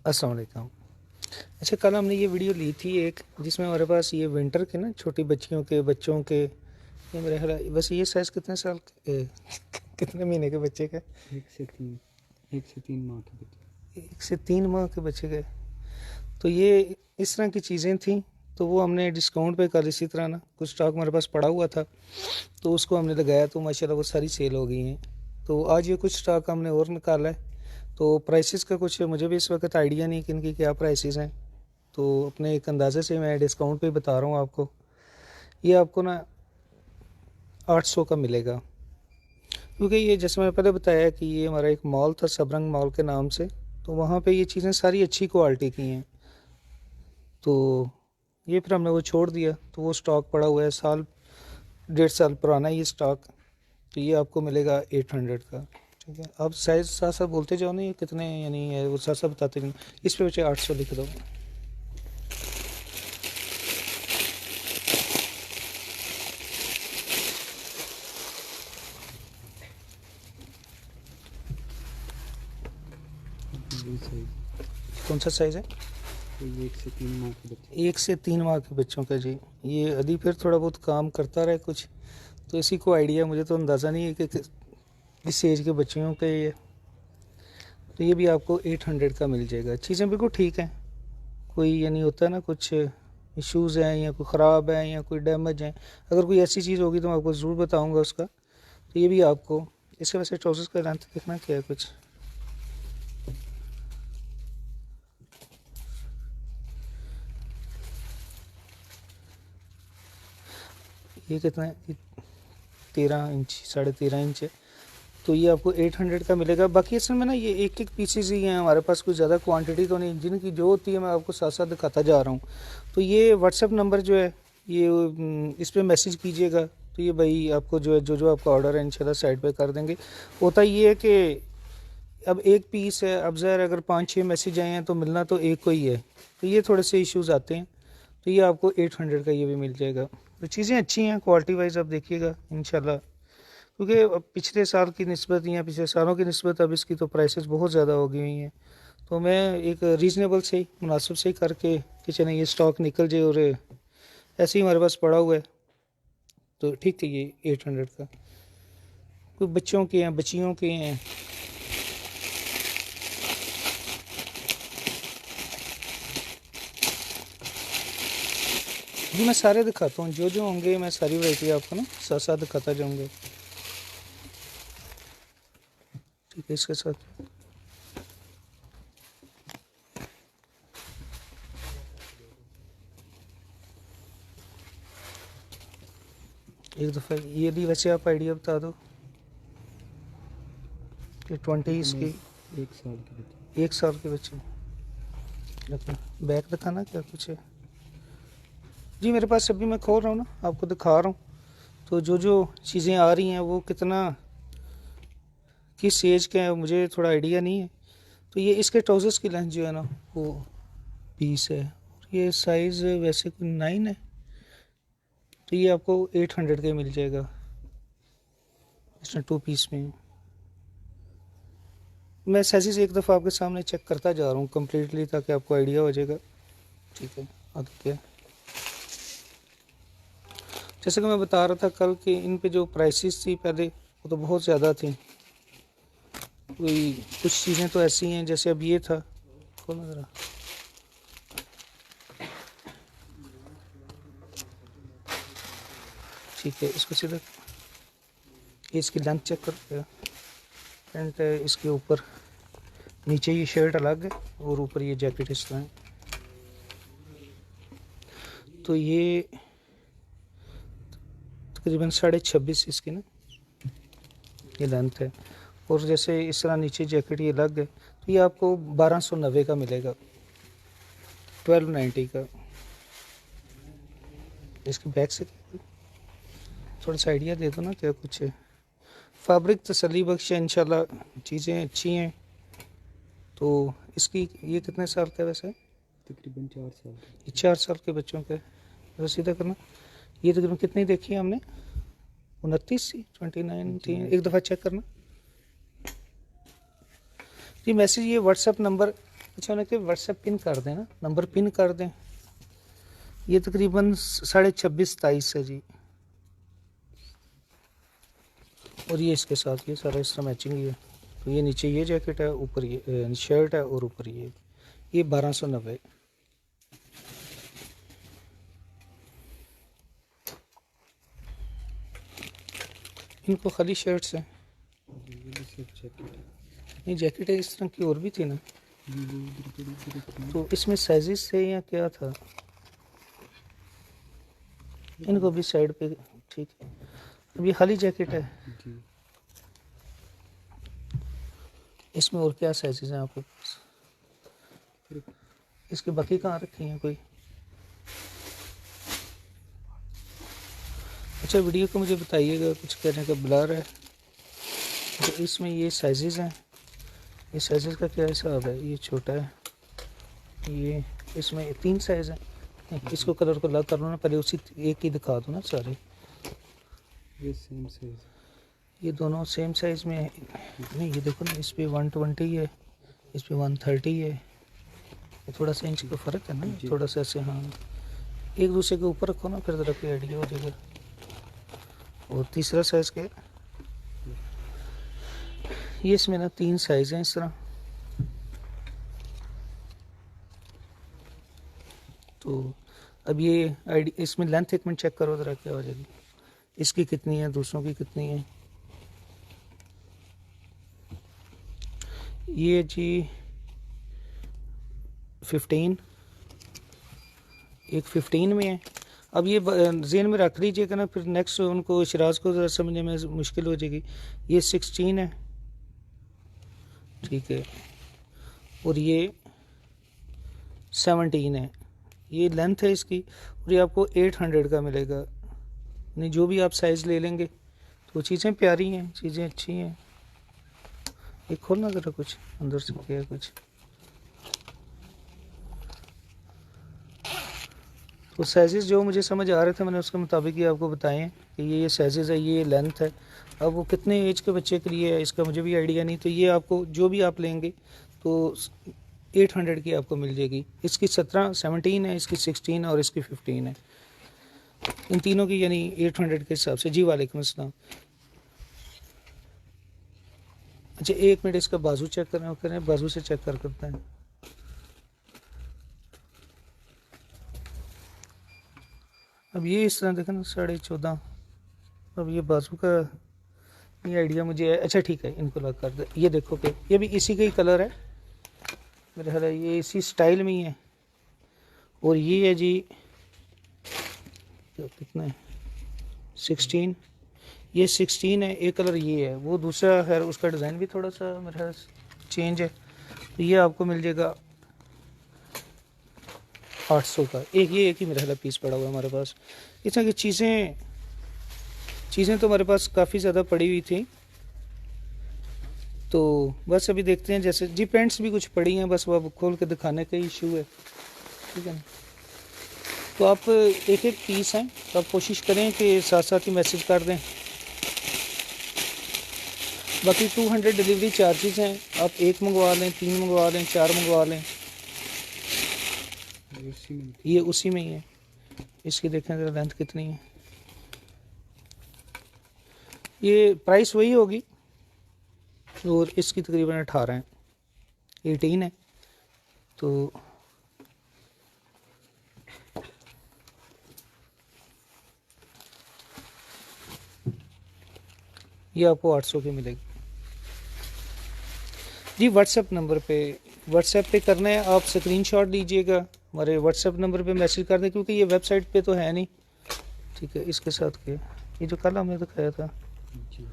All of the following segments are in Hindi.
अस्सलाम वालेकुम। अच्छा, कल हमने ये वीडियो ली थी एक, जिसमें हमारे पास ये विंटर के ना छोटी बच्चियों के बच्चों के, ये मेरे ख्याल बस ये साइज़ कितने साल के कितने महीने के बच्चे का? 1 से 3 माह के बच्चे। 1 से 3 माह के बच्चे का। तो ये इस तरह की चीज़ें थी, तो वो हमने डिस्काउंट पे कल इसी तरह ना कुछ स्टॉक हमारे पास पड़ा हुआ था, तो उसको हमने लगाया, तो माशाल्लाह वो सारी सेल हो गई हैं। तो आज ये कुछ स्टॉक हमने और निकाला है। तो प्राइसेस का कुछ मुझे भी इस वक्त आइडिया नहीं कि इनकी क्या प्राइसेस हैं, तो अपने एक अंदाज़े से मैं डिस्काउंट पे बता रहा हूँ आपको। ये आपको ना 800 का मिलेगा, क्योंकि ये जैसे मैंने पहले बताया कि ये हमारा एक मॉल था सबरंग मॉल के नाम से, तो वहाँ पे ये चीज़ें सारी अच्छी क्वालिटी की हैं। तो ये फिर हमने वो छोड़ दिया, तो वो स्टॉक पड़ा हुआ है, साल 1.5 साल पुराना ये स्टॉक। तो ये आपको मिलेगा 800 का। ठीक है, आप साइज़ साथ साथ बोलते जाओ ना, ये कितने यानी है वो साथ साथ बताते जाओ। इस पे बच्चे 800 लिख दो। ये साइज। कौन सा साइज़ है? तो ये 1 से 3 माह के बच्चे। 1 से 3 माह के बच्चों का जी। ये अभी फिर थोड़ा बहुत काम करता रहे कुछ, तो इसी को आइडिया, मुझे तो अंदाज़ा नहीं है कि किस एज के बच्चियों के ये। तो ये भी आपको 800 का मिल जाएगा। चीज़ें बिल्कुल ठीक हैं, कोई ये नहीं होता ना कुछ इश्यूज़ हैं या कोई ख़राब है या कोई डैमेज है। अगर कोई ऐसी चीज़ होगी तो मैं आपको ज़रूर बताऊँगा उसका। तो ये भी आपको, इसके वैसे ट्राउज़र्स का लेंथ देखना क्या है कुछ। ये कितना है? ये 13 इंच, 13.5 इंच है। तो ये आपको 800 का मिलेगा। बाकी इसमें ना ये एक एक पीसेस ही हैं हमारे पास, कुछ ज़्यादा क्वांटिटी तो नहीं, जिनकी जो होती है मैं आपको साथ साथ दिखाता जा रहा हूँ। तो ये व्हाट्सएप नंबर जो है, ये इस पर मैसेज कीजिएगा, तो ये भाई आपको जो है जो जो आपका ऑर्डर है इंशाल्लाह साइड पे कर देंगे। होता ये है कि अब एक पीस है, अब ज़ाहिर अगर 5-6 मैसेज आए हैं तो मिलना तो एक को ही है, तो ये थोड़े से इश्यूज़ आते हैं। तो ये आपको 800 का ये भी मिल जाएगा। तो चीज़ें अच्छी हैं, क्वालिटी वाइज आप देखिएगा इंशाल्लाह, क्योंकि अब पिछले साल की निस्बत या पिछले सालों की निस्बत अब इसकी तो प्राइसेस बहुत ज़्यादा हो गई हुई हैं। तो मैं एक रीज़नेबल से ही, मुनासिब से ही करके कि चलें ये स्टॉक निकल जाए, और ऐसे ही हमारे पास पड़ा हुआ है, तो ठीक है ये 800 का। कोई बच्चों के हैं, बच्चियों के हैं। जी मैं सारे दिखाता हूँ, जो जो होंगे मैं सारी वैरायटी आपको ना साथ साथ दिखाता जाऊँगा। ठीक है, इसके साथ एक दफ़ा ये भी वैसे आप आइडिया बता दो कि 20 की 1 साल के बच्चे। 1 साल के बच्चे। बैक दिखाना क्या कुछ है? जी मेरे पास अभी मैं खोल रहा हूँ ना, आपको दिखा रहा हूँ। तो जो जो चीज़ें आ रही हैं वो कितना किस एज के हैं मुझे थोड़ा आइडिया नहीं है। तो ये इसके ट्राउज़र्स की लेंथ जो है ना वो 20 है, और ये साइज़ वैसे कोई 9 है। तो ये आपको 800 का मिल जाएगा, इसमें 2 पीस में। मैं साइज़ एक दफ़ा आपके सामने चेक करता जा रहा हूँ कम्प्लीटली, ताकि आपको आइडिया हो जाएगा। ठीक है, आगे क्या, जैसे कि मैं बता रहा था कल कि इन पे जो प्राइसेस थी पहले वो तो बहुत ज़्यादा थी। कोई कुछ चीज़ें तो ऐसी हैं, जैसे अब ये था, खोलो ज़रा। ठीक है, इसको सीधा, इसकी लेंथ चेक करो, पैंट है इसके ऊपर, नीचे ये शर्ट अलग है और ऊपर ये जैकेट इस तरह है। तो ये तकरीबन 26.5 इसकी ना ये लेंथ है, और जैसे इस तरह नीचे जैकेट ये अलग है, तो ये आपको 1290 का मिलेगा, 1290 का। इसके बैक से थोड़ा सा आइडिया दे दो ना क्या कुछ है। फैब्रिक तसल्ली बख्श है इंशाल्लाह, चीज़ें अच्छी हैं। तो इसकी ये कितने साल का है वैसे? तकरीबन 4 साल के। ये 4 साल के बच्चों का है। सीधा करना, ये तकरीबन कितनी देखी है हमने? 29 29 एक दफ़ा चेक करना। जी मैसेज ये व्हाट्सएप नंबर अच्छा उन्हें कि व्हाट्सएप पिन कर दें ना, नंबर पिन कर दें। ये तकरीबन 26.5-27 है जी। और ये इसके साथ ये सारा इस तरह मैचिंग ही है। तो ये नीचे ये जैकेट है, ऊपर ये शर्ट है और ऊपर ये 1290। इनको खाली शर्ट्स हैं, ये भी सिर्फ जैकेट है। नहीं जैकेट है इस तरह की और भी थी ना। ये इधर इधर तो इसमें साइजेस थे या क्या था? इनको भी साइड पे, ठीक है। अब ये खाली जैकेट है, जी। इसमें और क्या साइजेस हैं आपके पास? इसके बाकी कहाँ रखी हैं कोई? अच्छा वीडियो को मुझे बताइएगा, कुछ कहने का ब्लर है। तो इसमें ये साइजेस हैं, ये साइजेस का क्या हिसाब है? ये छोटा है, ये इसमें 3 साइज़ हैं। नहीं, इसको कलर को अलग कर लो ना, पहले उसी एक ही दिखा दो ना सारे। ये सेम साइज। ये दोनों सेम साइज़ में है। नहीं ये देखो ना, इस पे 120 है, इस पे 130 है। ये थोड़ा सा इंच का फ़र्क है ना, थोड़ा सा ऐसे। हाँ एक दूसरे के ऊपर रखो ना, फिर ज़रा कोई आइडिया हो जाएगा। और तीसरा साइज़ क्या है? ये इसमें ना 3 साइज़ हैं इस तरह। तो अब ये आईडी, इसमें लेंथ एक मिनट चेक करो ज़रा क्या हो जाएगी। इसकी कितनी है, दूसरों की कितनी है? ये जी 15, एक 15 में है। अब ये जेन में रख लीजिएगा ना, फिर नेक्स्ट उनको शराज को ज़रा समझने में मुश्किल हो जाएगी। ये 16 है, ठीक है। और ये 17 है, ये लेंथ है इसकी। और ये आपको 800 का मिलेगा। नहीं जो भी आप साइज़ ले लेंगे तो चीज़ें प्यारी हैं, चीज़ें अच्छी हैं। ये खोलना ज़रा कुछ अंदर से क्या है कुछ। तो साइजेस जो मुझे समझ आ रहे थे मैंने उसके मुताबिक ही आपको बताए हैं कि ये साइजेस है, ये लेंथ है। अब वो कितने एज के बच्चे के लिए है इसका मुझे भी आइडिया नहीं। तो ये आपको जो भी आप लेंगे तो 800 की आपको मिल जाएगी। इसकी 17 है, इसकी 16 है और इसकी 15 है। इन तीनों की यानी 800 के हिसाब से। जी वालेकुम अस्सलाम। अच्छा एक मिनट, इसका बाजू चेक करें, बाजू से चेक करते हैं। अब ये इस तरह देखें ना 14.5। अब ये बाजू का ये आइडिया मुझे है। अच्छा ठीक है, इनको लग कर दे। ये देखो कि ये भी इसी का ही कलर है मेरे ख्याल है, ये इसी स्टाइल में ही है। और ये है जी कितना है 16, ये 16 है। एक कलर ये है, वो दूसरा है, उसका डिज़ाइन भी थोड़ा सा मेरे ख्याल चेंज है। तो ये आपको मिल जाएगा 800 का। एक ही मेरा ख्याल पीस पड़ा हुआ है हमारे पास। इस तरह की चीज़ें तो हमारे पास काफ़ी ज़्यादा पड़ी हुई थी। तो बस अभी देखते हैं, जैसे जी पेंट्स भी कुछ पड़ी हैं, बस वो अब खोल के दिखाने का इशू है, ठीक है ना। तो आप एक एक पीस हैं तो आप कोशिश करें कि साथ साथ ही मैसेज कर दें। बाकी 200 डिलीवरी चार्जेस हैं। आप एक मंगवा लें, 3 मंगवा लें, 4 मंगवा लें, ये उसी में ही है। इसकी देखें ज़रा लेंथ कितनी है। ये प्राइस वही होगी और इसकी तकरीबन 18 है, 18 है। तो ये आपको 800 की मिलेगी जी। व्हाट्सएप नंबर पे करना है, आप स्क्रीनशॉट लीजिएगा, हमारे व्हाट्सएप नंबर पे मैसेज कर दें, क्योंकि ये वेबसाइट पे तो है नहीं, ठीक है। इसके साथ क्या ये जो कल हमने दिखाया था जी।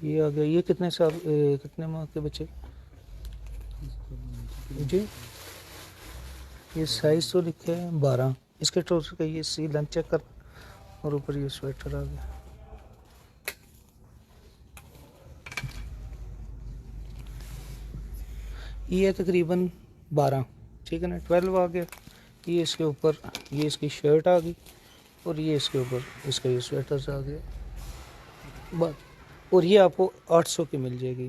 ये आ गया। ये कितने साल कितने माह के बच्चे जी? ये साइज़ तो लिखे है 12। इसके ट्राउजर का ये सी लेंथ चेक कर। और ऊपर ये स्वेटर आ गया। ये तकरीबन 12, ठीक है ना। 12 आ गया। ये इसके ऊपर ये इसकी शर्ट आ गई और ये इसके ऊपर इसका ये स्वेटर आ गया। बस और ये आपको 800 की मिल जाएगी।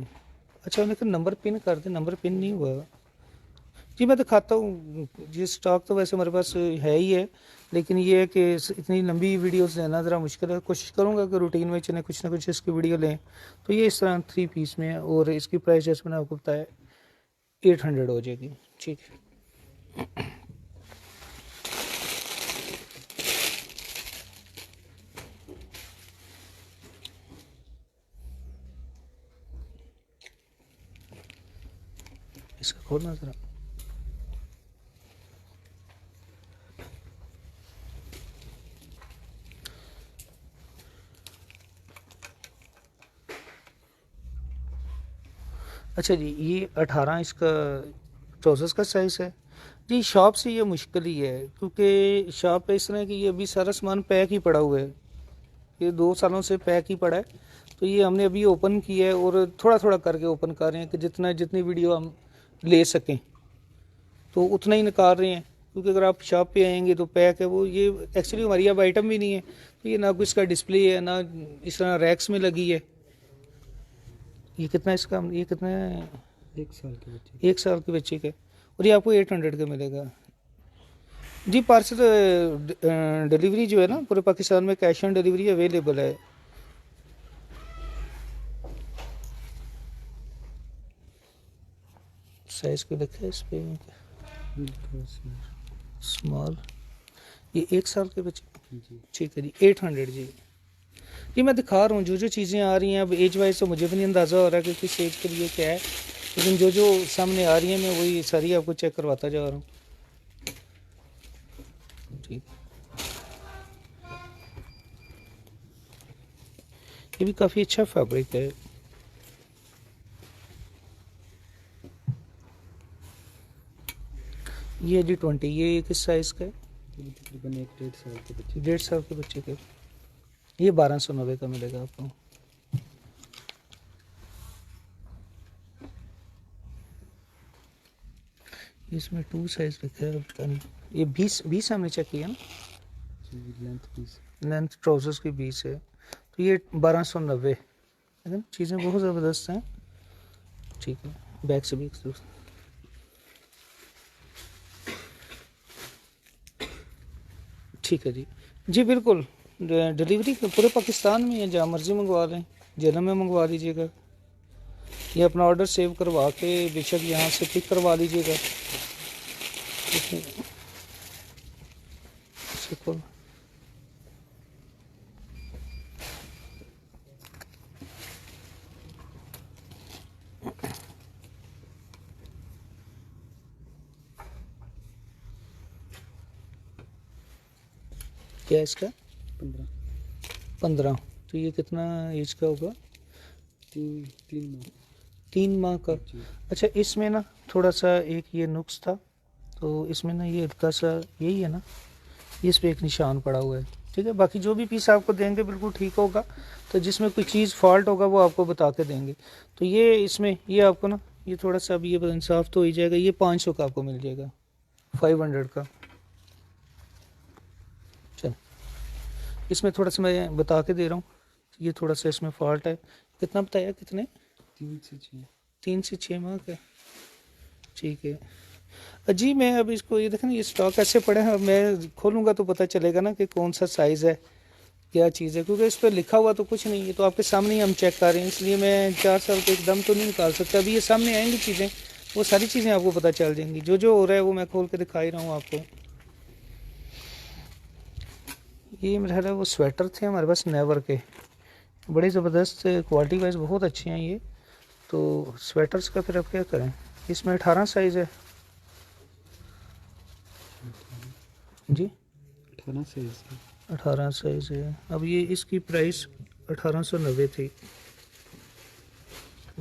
अच्छा उन्हें नंबर पिन कर दे, नंबर पिन नहीं हुआ जी। मैं दिखाता हूँ जी, स्टॉक तो वैसे हमारे पास है ही है, लेकिन ये है कि इतनी लंबी वीडियोस लेना ज़रा मुश्किल है। कोशिश करूँगा कि रूटीन में चले कुछ ना कुछ इसकी वीडियो लें। तो ये इस तरह 3 पीस में है और इसकी प्राइस जैसे मैंने आपको बताया 800 हो जाएगी। ठीक है। इसका खोलना ज़रा। अच्छा जी, ये 18 इसका ट्राउज़र्स का साइज़ है जी। शॉप से ये मुश्किल ही है, क्योंकि शॉप पे इस तरह कि ये अभी सारा सामान पैक ही पड़ा हुआ है। ये 2 सालों से पैक ही पड़ा है। तो ये हमने अभी ओपन किया है और थोड़ा थोड़ा करके ओपन कर रहे हैं कि जितनी वीडियो हम ले सकें तो उतना ही निकाल रहे हैं। क्योंकि अगर आप शॉप पे आएंगे तो पैक है वो, ये एक्चुअली हमारी अब आइटम भी नहीं है। तो ये ना कुछ इसका डिस्प्ले है, ना इस तरह रैक्स में लगी है। ये कितना इसका, ये कितना है? 1 साल के बच्चे। 1 साल के बच्चे के, और ये आपको 800 का मिलेगा जी। पार्सल डिलीवरी जो है ना पूरे पाकिस्तान में कैश ऑन डिलीवरी अवेलेबल है। साइज को देखा है इस पे, स्मॉल। ये 1 साल के बच्चे जी। ठीक है जी। 800 जी। जी मैं दिखा रहा हूँ जो जो चीज़ें आ रही हैं। अब एज वाइज तो मुझे भी नहीं अंदाज़ा हो रहा है कि किस एज के लिए क्या है, लेकिन जो जो सामने आ रही है मैं वही सारी आपको चेक करवाता जा रहा हूँ। ठीक, ये भी काफ़ी अच्छा फैब्रिक है। ये जी 20, ये किस साइज़ का है? ये तकरीबन 1 1.5 साल के बच्चे। 1.5 साल के बच्चे के, ये 1290 का मिलेगा आपको। इसमें 2 साइज लिखा है, पता नहीं। ये 20 हमने चेक किया ना, जी लेंथ 20। लेंथ ट्राउजर्स की 20 है। तो ये 1290। लेकिन चीज़ें बहुत ज़बरदस्त हैं। ठीक है, बैक से भी ठीक है जी। जी बिल्कुल, डिलीवरी पूरे पाकिस्तान में है, जहाँ मर्ज़ी मंगवा लें, जन्म में मंगवा लीजिएगा। ये अपना ऑर्डर सेव करवा के बेशक यहाँ से पिक करवा लीजिएगा। खोल, क्या है इसका? 15। 15। तो ये कितना एज का होगा? 3 माह। 3 माह का। जी। अच्छा इसमें ना थोड़ा सा एक ये नुक्स था, तो इसमें ना ये हल्का सा यही है ना, इस पे एक निशान पड़ा हुआ है। ठीक है, बाकी जो भी पीस आपको देंगे बिल्कुल ठीक होगा। तो जिसमें कोई चीज़ फॉल्ट होगा वो आपको बता के देंगे। तो ये इसमें ये आपको ना ये थोड़ा सा अभी ये इंसाफ तो हो ही जाएगा। ये 500 का आपको मिल जाएगा, 500 का। चल इसमें थोड़ा सा मैं बता के दे रहा हूँ, ये थोड़ा सा इसमें फॉल्ट है। कितना बताया, कितने? 3 से 6। 3 से 6 माह का। ठीक है जी। मैं अब इसको ये देखें ना, ये स्टॉक ऐसे पड़े हैं, अब मैं खोलूँगा तो पता चलेगा ना कि कौन सा साइज़ है, क्या चीज़ है। क्योंकि इस पर लिखा हुआ तो कुछ नहीं है, तो आपके सामने ही हम चेक कर रहे हैं, इसलिए मैं 4 साल के एकदम तो नहीं निकाल सकता। अभी ये सामने आएंगी चीज़ें, वो सारी चीज़ें आपको पता चल जाएंगी। जो जो हो रहा है वो मैं खोल के दिखा ही रहा हूँ आपको। ये मेरा ख्याल है वो स्वेटर थे हमारे पास नेवर के, बड़े ज़बरदस्त, क्वालिटी वाइज बहुत अच्छे हैं ये। तो स्वेटर्स का फिर अब क्या करें? इसमें 18 साइज़ है जी। 18 से ऐसे। 18 साइज़ है। अब ये इसकी प्राइस 1890 थी।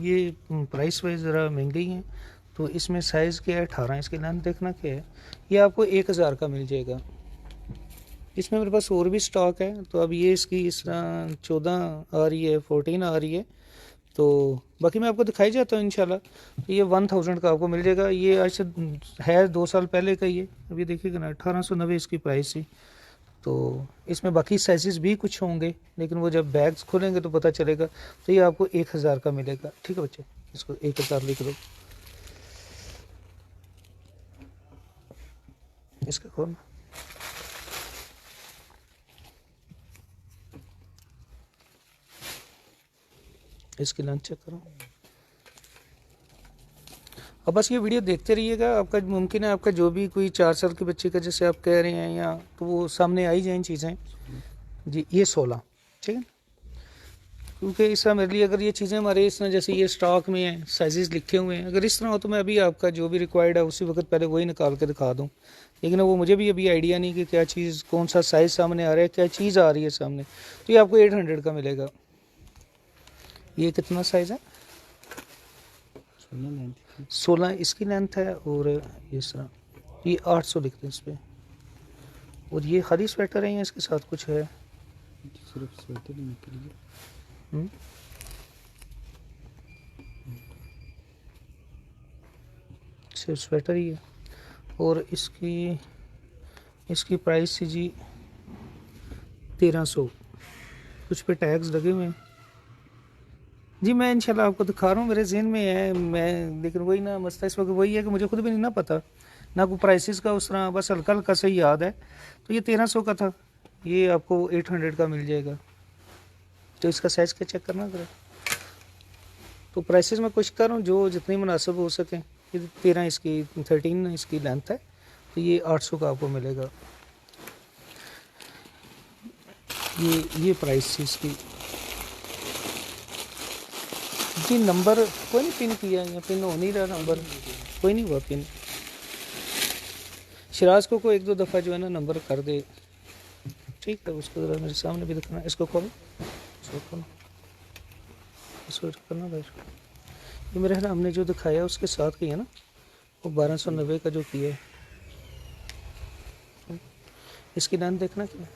ये प्राइस वाइज ज़रा महंगी हैं। तो इसमें साइज़ क्या है? 18। इसकी लेंथ देखना क्या है, ये आपको 1000 का मिल जाएगा। इसमें मेरे पास और भी स्टॉक है। तो अब ये इसकी इस तरह 14 आ रही है, 14 आ रही है। तो बाकी मैं आपको दिखाई जाता हूँ इंशाल्लाह। तो ये 1000 का आपको मिल जाएगा। ये आज से है 2 साल पहले का ही है। अभी देखिएगा ना, 1890 इसकी प्राइस थी। तो इसमें बाकी साइजेस भी कुछ होंगे, लेकिन वो जब बैग्स खोलेंगे तो पता चलेगा। तो ये आपको 1000 का मिलेगा। ठीक है बच्चे, इसको 1000 लिख दो। इसका खोल, इसकी लेंथ चेक करो। अब बस ये वीडियो देखते रहिएगा। आपका मुमकिन है आपका जो भी कोई 4 साल के बच्चे का जैसे आप कह रहे हैं, या तो वो सामने आई जाएँ चीज़ें जी। ये 16, ठीक है, क्योंकि इस तरह मेरे लिए अगर ये चीज़ें हमारे इस तरह जैसे ये स्टॉक में हैं, साइजेस लिखे हुए हैं, अगर इस तरह हो तो मैं अभी आपका जो भी रिक्वायर्ड है उसी वक्त पहले वही निकाल के दिखा दूँ। लेकिन वो मुझे भी अभी आइडिया नहीं कि क्या चीज़, कौन सा साइज़ सामने आ रहा है, क्या चीज़ आ रही है सामने। तो ये आपको 800 का मिलेगा। ये कितना साइज़ है? 16 इसकी लेंथ है, और इस तरह ये 800 लिखते हैं इस पर। और ये खाली स्वेटर है या इसके साथ कुछ है? सिर्फ स्वेटर लेने के लिए। सिर्फ स्वेटर ही है। और इसकी प्राइस थी जी 1300। कुछ पे टैग्स लगे हुए हैं जी। मैं इंशाल्लाह आपको दिखा रहा हूँ, मेरे जहन में है मैं, लेकिन वही ना मसला इस वक्त वही है कि मुझे खुद भी नहीं ना पता, ना कोई प्राइसेस का उस तरह, बस हल्का हल्का सही याद है। तो ये 1300 का था, ये आपको 800 का मिल जाएगा। तो इसका साइज़ क्या चेक करना करें। तो प्राइसेस मैं कोशिश कर रहा हूँ जो जितनी मुनासिब हो सके। ये 13 इसकी, 13 इसकी लेंथ है, तो ये 800 का आपको मिलेगा। ये प्राइस थी इसकी जी। नंबर कोई नहीं पिन किया, या पिन हो नहीं रहा नंबर, कोई नहीं हुआ पिन। शिराज को कोई 1-2 दफ़ा जो है ना नंबर कर दे, ठीक है। उसको ज़रा मेरे सामने भी दिखना। इसको खोलो, इसको खोलो, इसको करना भाई। ये मेरे ख्याल हमने जो दिखाया उसके साथ किया ना, वो 1290 का जो किया है। इसकी लेंथ देखना क्या,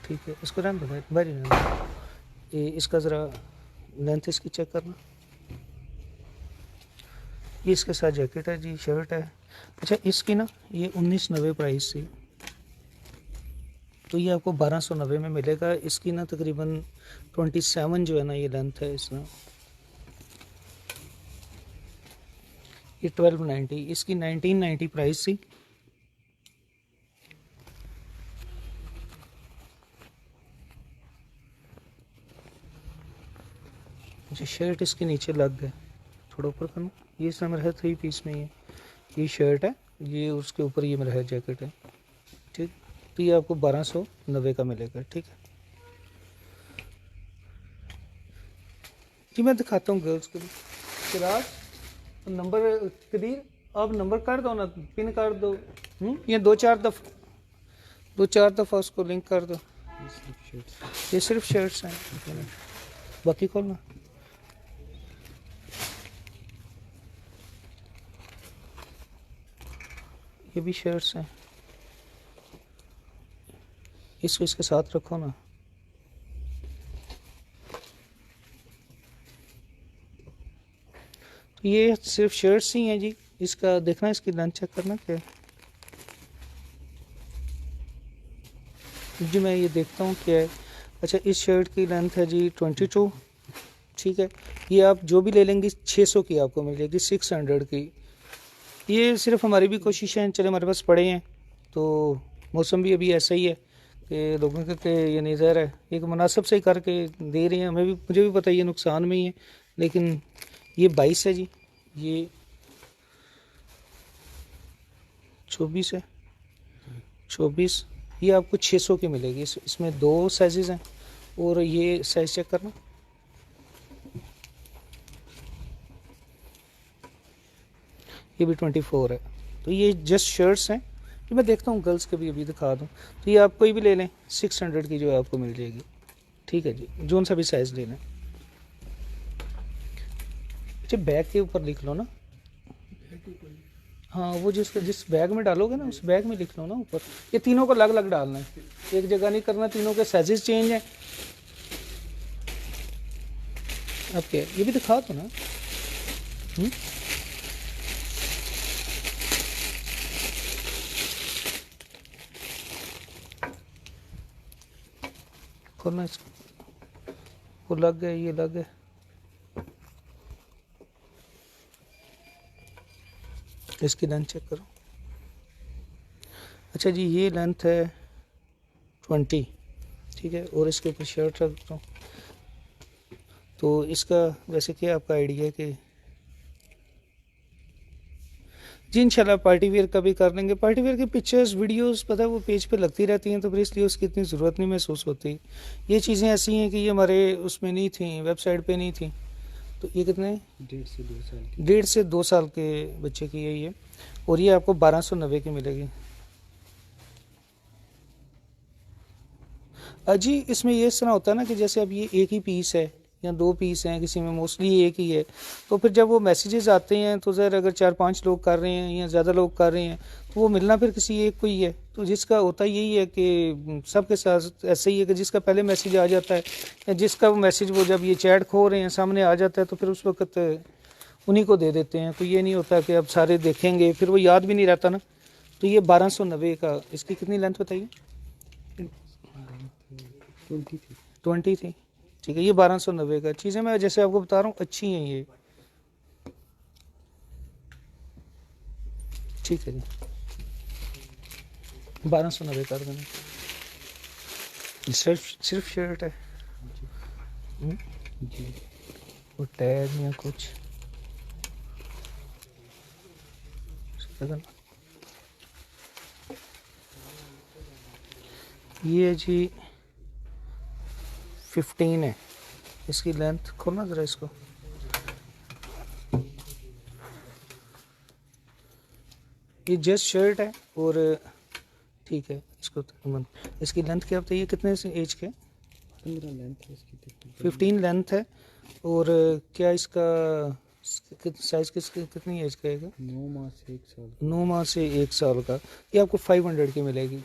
ठीक है। इसको रहने दो भाई, ये इसका ज़रा लेंथ इसकी चेक करना। ये इसके साथ जैकेट है जी, शर्ट है। अच्छा, इसकी ना ये 1990 प्राइस थी, तो ये आपको 1290 में मिलेगा। इसकी ना तकरीबन 27 जो है ना ये लेंथ है इसमें। ये 1290, इसकी 1990 प्राइस थी। अच्छा, शर्ट इसके नीचे लग गए, थोड़ा ऊपर करना। ये इसमें मेरा है 3 पीस में है। ये शर्ट है, ये उसके ऊपर ये मेरा है जैकेट है, ठीक। तो ये आपको 1290 का मिलेगा, ठीक है जी। मैं दिखाता हूँ गर्ल्स के लिए। चिराग, नंबर कदीर, आप नंबर कर दो ना, पिन कर दो। ये 2-4 दफ़ा उसको लिंक कर दो। ये सिर्फ शर्ट्स हैं, बाकी खोलना। ये भी शर्ट्स हैं, इसको इसके साथ रखो ना। तो ये सिर्फ शर्ट्स ही हैं जी। इसका देखना, इसकी लेंथ चेक करना क्या है जी। मैं ये देखता हूँ क्या है। अच्छा, इस शर्ट की लेंथ है जी 22, ठीक है। ये आप जो भी ले लेंगे 600 की आपको मिल जाएगी, 600 की। ये सिर्फ हमारी भी कोशिश है, चले हमारे पास पड़े हैं, तो मौसम भी अभी ऐसा ही है कि लोगों के ये नहीं ज़ाहिर है एक मुनासिब से ही करके दे रहे हैं। हमें भी, मुझे भी पता है ये नुकसान में ही है, लेकिन ये 22 है जी, ये 24 है, 24। ये आपको 600 की मिलेगी। इसमें 2 साइजेज़ हैं, और ये साइज़ चेक करना। ये भी 24 है। तो ये जस्ट शर्ट्स हैं। तो मैं देखता हूँ गर्ल्स के भी अभी दिखा दूँ। तो ये आप कोई भी ले लें, 600 की जो है आपको मिल जाएगी, ठीक है जी, जोन सा भी साइज़ ले लें। अच्छा, बैग के ऊपर लिख लो ना। हाँ, वो जिस बैग में डालोगे ना उस बैग में लिख लो ना ऊपर। ये तीनों को अलग अलग डालना है, एक जगह नहीं करना। तीनों के साइजेस चेंज हैं। ओके, ये भी दिखा दो ना। खोलना इसको, वो लग गया, ये लग गया। इसकी लेंथ चेक करो। अच्छा जी, ये लेंथ है 20, ठीक है, और इसके ऊपर शर्ट रखता हूँ। तो इसका वैसे क्या आपका आइडिया है कि जी इंशाल्लाह पार्टी वेयर का भी कर लेंगे। पार्टी वेयर की पिक्चर्स वीडियोस पता है वो पेज पे लगती रहती हैं, तो फिर इसलिए उसकी इतनी ज़रूरत नहीं महसूस होती। ये चीज़ें ऐसी हैं कि ये हमारे उसमें नहीं थी, वेबसाइट पे नहीं थी। तो ये कितने, 1.5 से 2 साल की। 1.5 से 2 साल के बच्चे की है ये, और ये आपको 1290 की मिलेगी। जी इसमें ये इस तरह होता है ना कि जैसे अब ये एक ही पीस है या 2 पीस हैं, किसी में मोस्टली एक ही है, तो फिर जब वो मैसेजेस आते हैं तो ज़रा अगर 4-5 लोग कर रहे हैं या ज़्यादा लोग कर रहे हैं तो वो मिलना फिर किसी एक को ही है। तो जिसका होता यही है कि सबके साथ ऐसे ही है कि जिसका पहले मैसेज आ जाता है या जिसका वो मैसेज वो जब ये चैट खो रहे हैं सामने आ जाता है तो फिर उस वक्त उन्हीं को दे देते हैं। तो ये नहीं होता कि अब सारे देखेंगे, फिर वो याद भी नहीं रहता ना। तो ये 1290 का, इसकी कितनी लेंथ बताइए? 20 थी। 20 थी, ठीक है। ये 1290 का। चीज़ें मैं जैसे आपको बता रहा हूँ अच्छी हैं ये, ठीक है जी। 1290 कर देना। सिर्फ शर्ट है, जी वो टैग या कुछ लगन। ये जी 15 है इसकी लेंथ। खोलना ज़रा इसको। ये जस्ट शर्ट है और ठीक है। इसको इसकी लेंथ क्या बताइए, कितने से एज के? 15 लेंथ है इसकी। 15 लेंथ है। और क्या इसका साइज कितनी एज का है? 9 माह से 1 साल। 9 माह से 1 साल का। ये आपको 500 की मिलेगी,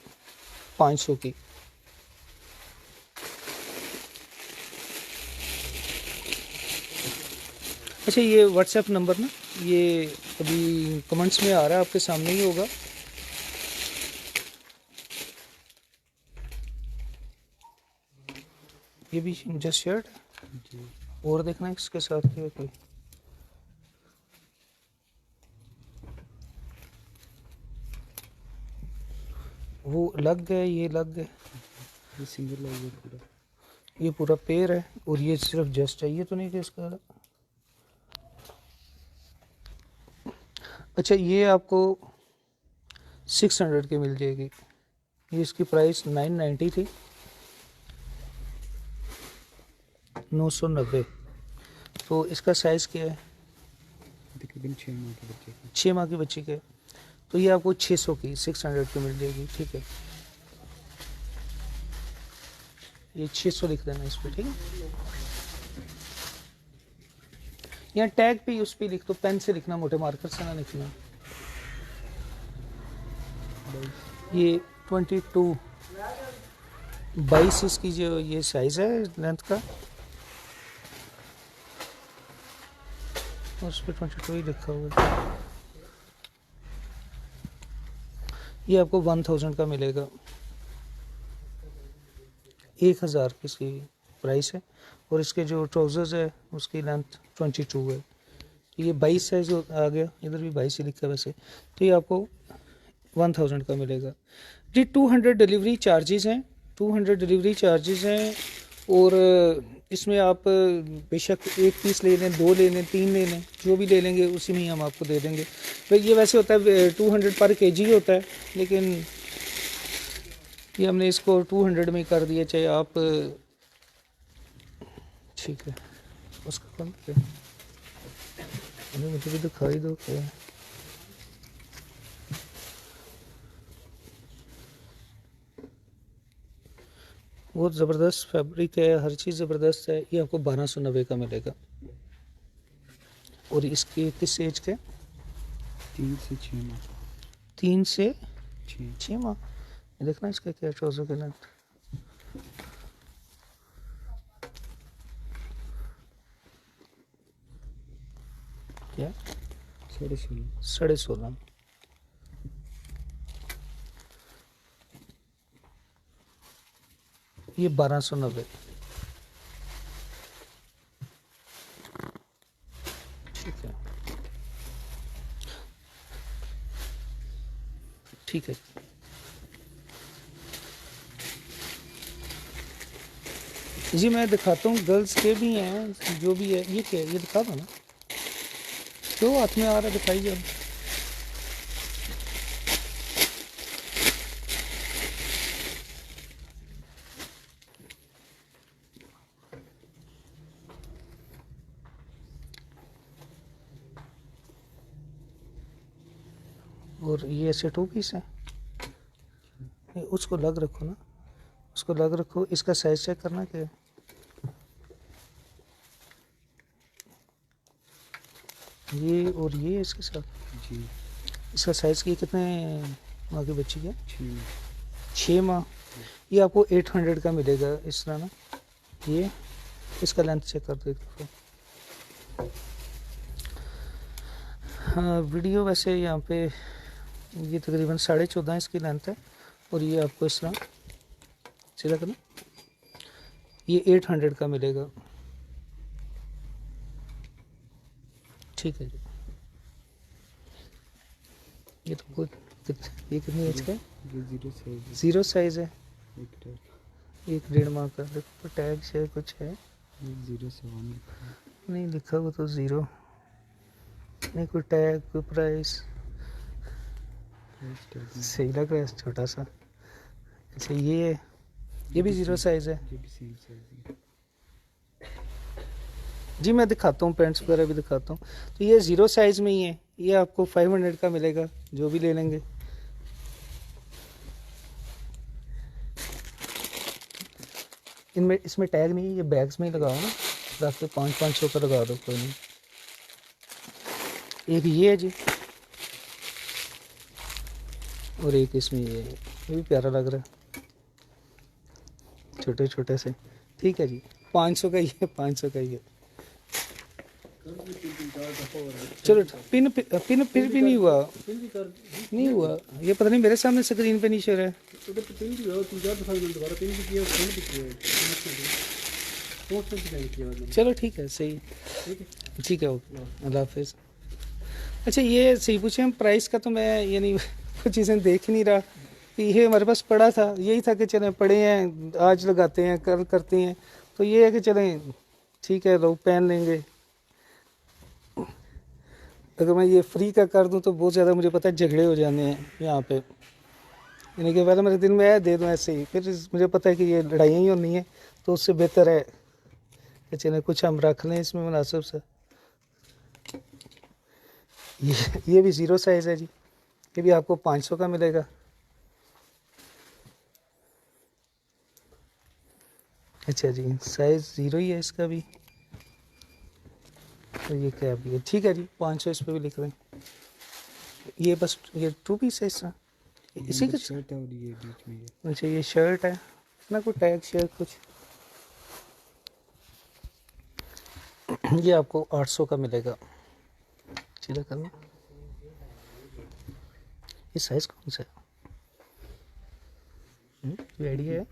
500 की। अच्छा ये व्हाट्सएप नंबर ना, ये अभी कमेंट्स में आ रहा है, आपके सामने ही होगा। ये भी जस्ट शर्ट जी और देखना इसके साथ क्या है कोई। वो लग गए, ये लग गए। ये सिंगल है ये पूरा। ये पूरा पेयर है और ये सिर्फ जस्ट है, ये तो नहीं कि इसका। अच्छा ये आपको 600 की मिल जाएगी। ये इसकी प्राइस 990 थी, 990। तो इसका साइज़ क्या है? तकरीबन 6 माह के बच्चे का। 6 माह के बच्चे के। तो ये आपको 600 की, 600 की मिल जाएगी, ठीक है। ये 600 लिख देना इस पर, ठीक है। यहाँ टैग पे उस पर लिख दो, पेन से लिखना, मोटे मार्कर से ना लिखना। ये 22 22 इसकी जो ये साइज़ है लेंथ का, उस पर 22 ही लिखा हुआ है। ये आपको 1000 का मिलेगा, 1000 की इसकी प्राइस है। और इसके जो ट्राउज़र्स है उसकी लेंथ 22 है। ये 22 साइज आ गया, इधर भी 22 ही लिखा है वैसे। तो ये आपको 1000 का मिलेगा जी। 200 डिलीवरी चार्जेस हैं, 200 डिलीवरी चार्जेस हैं। और इसमें आप बेशक 1 पीस ले लें, 2 ले लें, 3 ले लें, जो भी ले लेंगे उसी में ही हम आपको दे देंगे। तो ये वैसे होता है 200 पर केजी होता है, लेकिन ये हमने इसको 200 में कर दिया, चाहे आप, ठीक है। उसका कौन है? मुझे भी दिखाई दो क्या है। बहुत ज़बरदस्त फैब्रिक है, हर चीज़ ज़बरदस्त है। ये आपको 1290 का मिलेगा। और इसकी किस एज के? 3 से 6 माह। 3 से 6। 6 माह। ये देखना इसका क्या ट्राउज़र का लेंथ। क्या? 16.5। 16.5। ये 1290। ठीक है, ठीक है। जी मैं दिखाता हूँ, गर्ल्स के भी हैं, जो भी है। ये क्या है, ये दिखा दो ना, जो हाथ में आ रहा है दिखाइए। और ये ऐसे 2 पीस है। ये उसको लग रखो ना, उसको लग रखो। इसका साइज चेक करना क्या है। ये और ये इसके साथ, जी इसका साइज़ की कितने माह की बच्ची है। 6 6 माह। ये आपको 800 का मिलेगा इस तरह ना। ये इसका लेंथ चेक कर दो। हाँ, वीडियो वैसे यहाँ पे ये तकरीबन 14.5 इसकी लेंथ है। और ये आपको इस तरह सीधा करना, ये 800 का मिलेगा। ठीक है जी। ये तो बहुत, ये कितनी एज का है। ये 0 साइज 0 साइज़ है। एक टैग 1 डेढ़ माह का। देखो टैग से कुछ है, ये 0 से 1 लिखा है। नहीं लिखा हुआ तो 0, नहीं कोई टैग कोई प्राइस। प्राइस टैग नहीं सही लग रहा है छोटा सा। अच्छा ये भी 0 साइज़ है। ये भी सेम साइज है। जी मैं दिखाता हूँ, पैंट्स वगैरह भी दिखाता हूँ। तो ये 0 साइज़ में ही है। ये आपको 500 का मिलेगा, जो भी ले लेंगे। इनमें इसमें टैग नहीं है, ये बैग्स में ही लगाओ ना, रख के 500 का लगा दो, कोई नहीं। एक ये है जी, और एक इसमें ये है। ये भी प्यारा लग रहा है, छोटे छोटे से। ठीक है जी, 500 का ही है, 500 का ही है। चलो पिन पिन फिर भी नहीं हुआ, नहीं हुआ। ये पता नहीं मेरे सामने स्क्रीन पे नहीं शो रहा है। चलो ठीक है, सही, ठीक है, ओके, अल्लाह हाफिज़। अच्छा ये सही पूछे हम प्राइस का, तो मैं यानी कुछ चीज़ें देख ही नहीं रहा। ये हमारे पास पड़ा था, यही था कि चलें पड़े हैं, आज लगाते हैं कल करते हैं। तो ये है कि चलें ठीक है, लोग पहन लेंगे। अगर मैं ये फ्री का कर दूं तो बहुत ज़्यादा मुझे पता है झगड़े हो जाने हैं यहाँ पे। यानी कि पहले मेरे दिन में आया दे दूँ ऐसे ही, फिर मुझे पता है कि ये लड़ाइयाँ ही होनी है। तो उससे बेहतर है कि चलें कुछ हम रख लें इसमें मुनासिब से। ये भी 0 साइज़ है जी, ये भी आपको 500 का मिलेगा। अच्छा जी, साइज़ 0 ही है इसका भी। तो ये क्या भी है, ठीक है जी, 500 इस पर भी लिख रहे हैं। ये बस ये 2 पीस है इसका, इसी का। शर्ट है और ये बीच में ये अच्छा ये शर्ट है ना, कोई टैग शेयर कुछ। ये आपको 800 का मिलेगा। सीधा करना। ये साइज़ कौन सा है, कोई आइडिया है।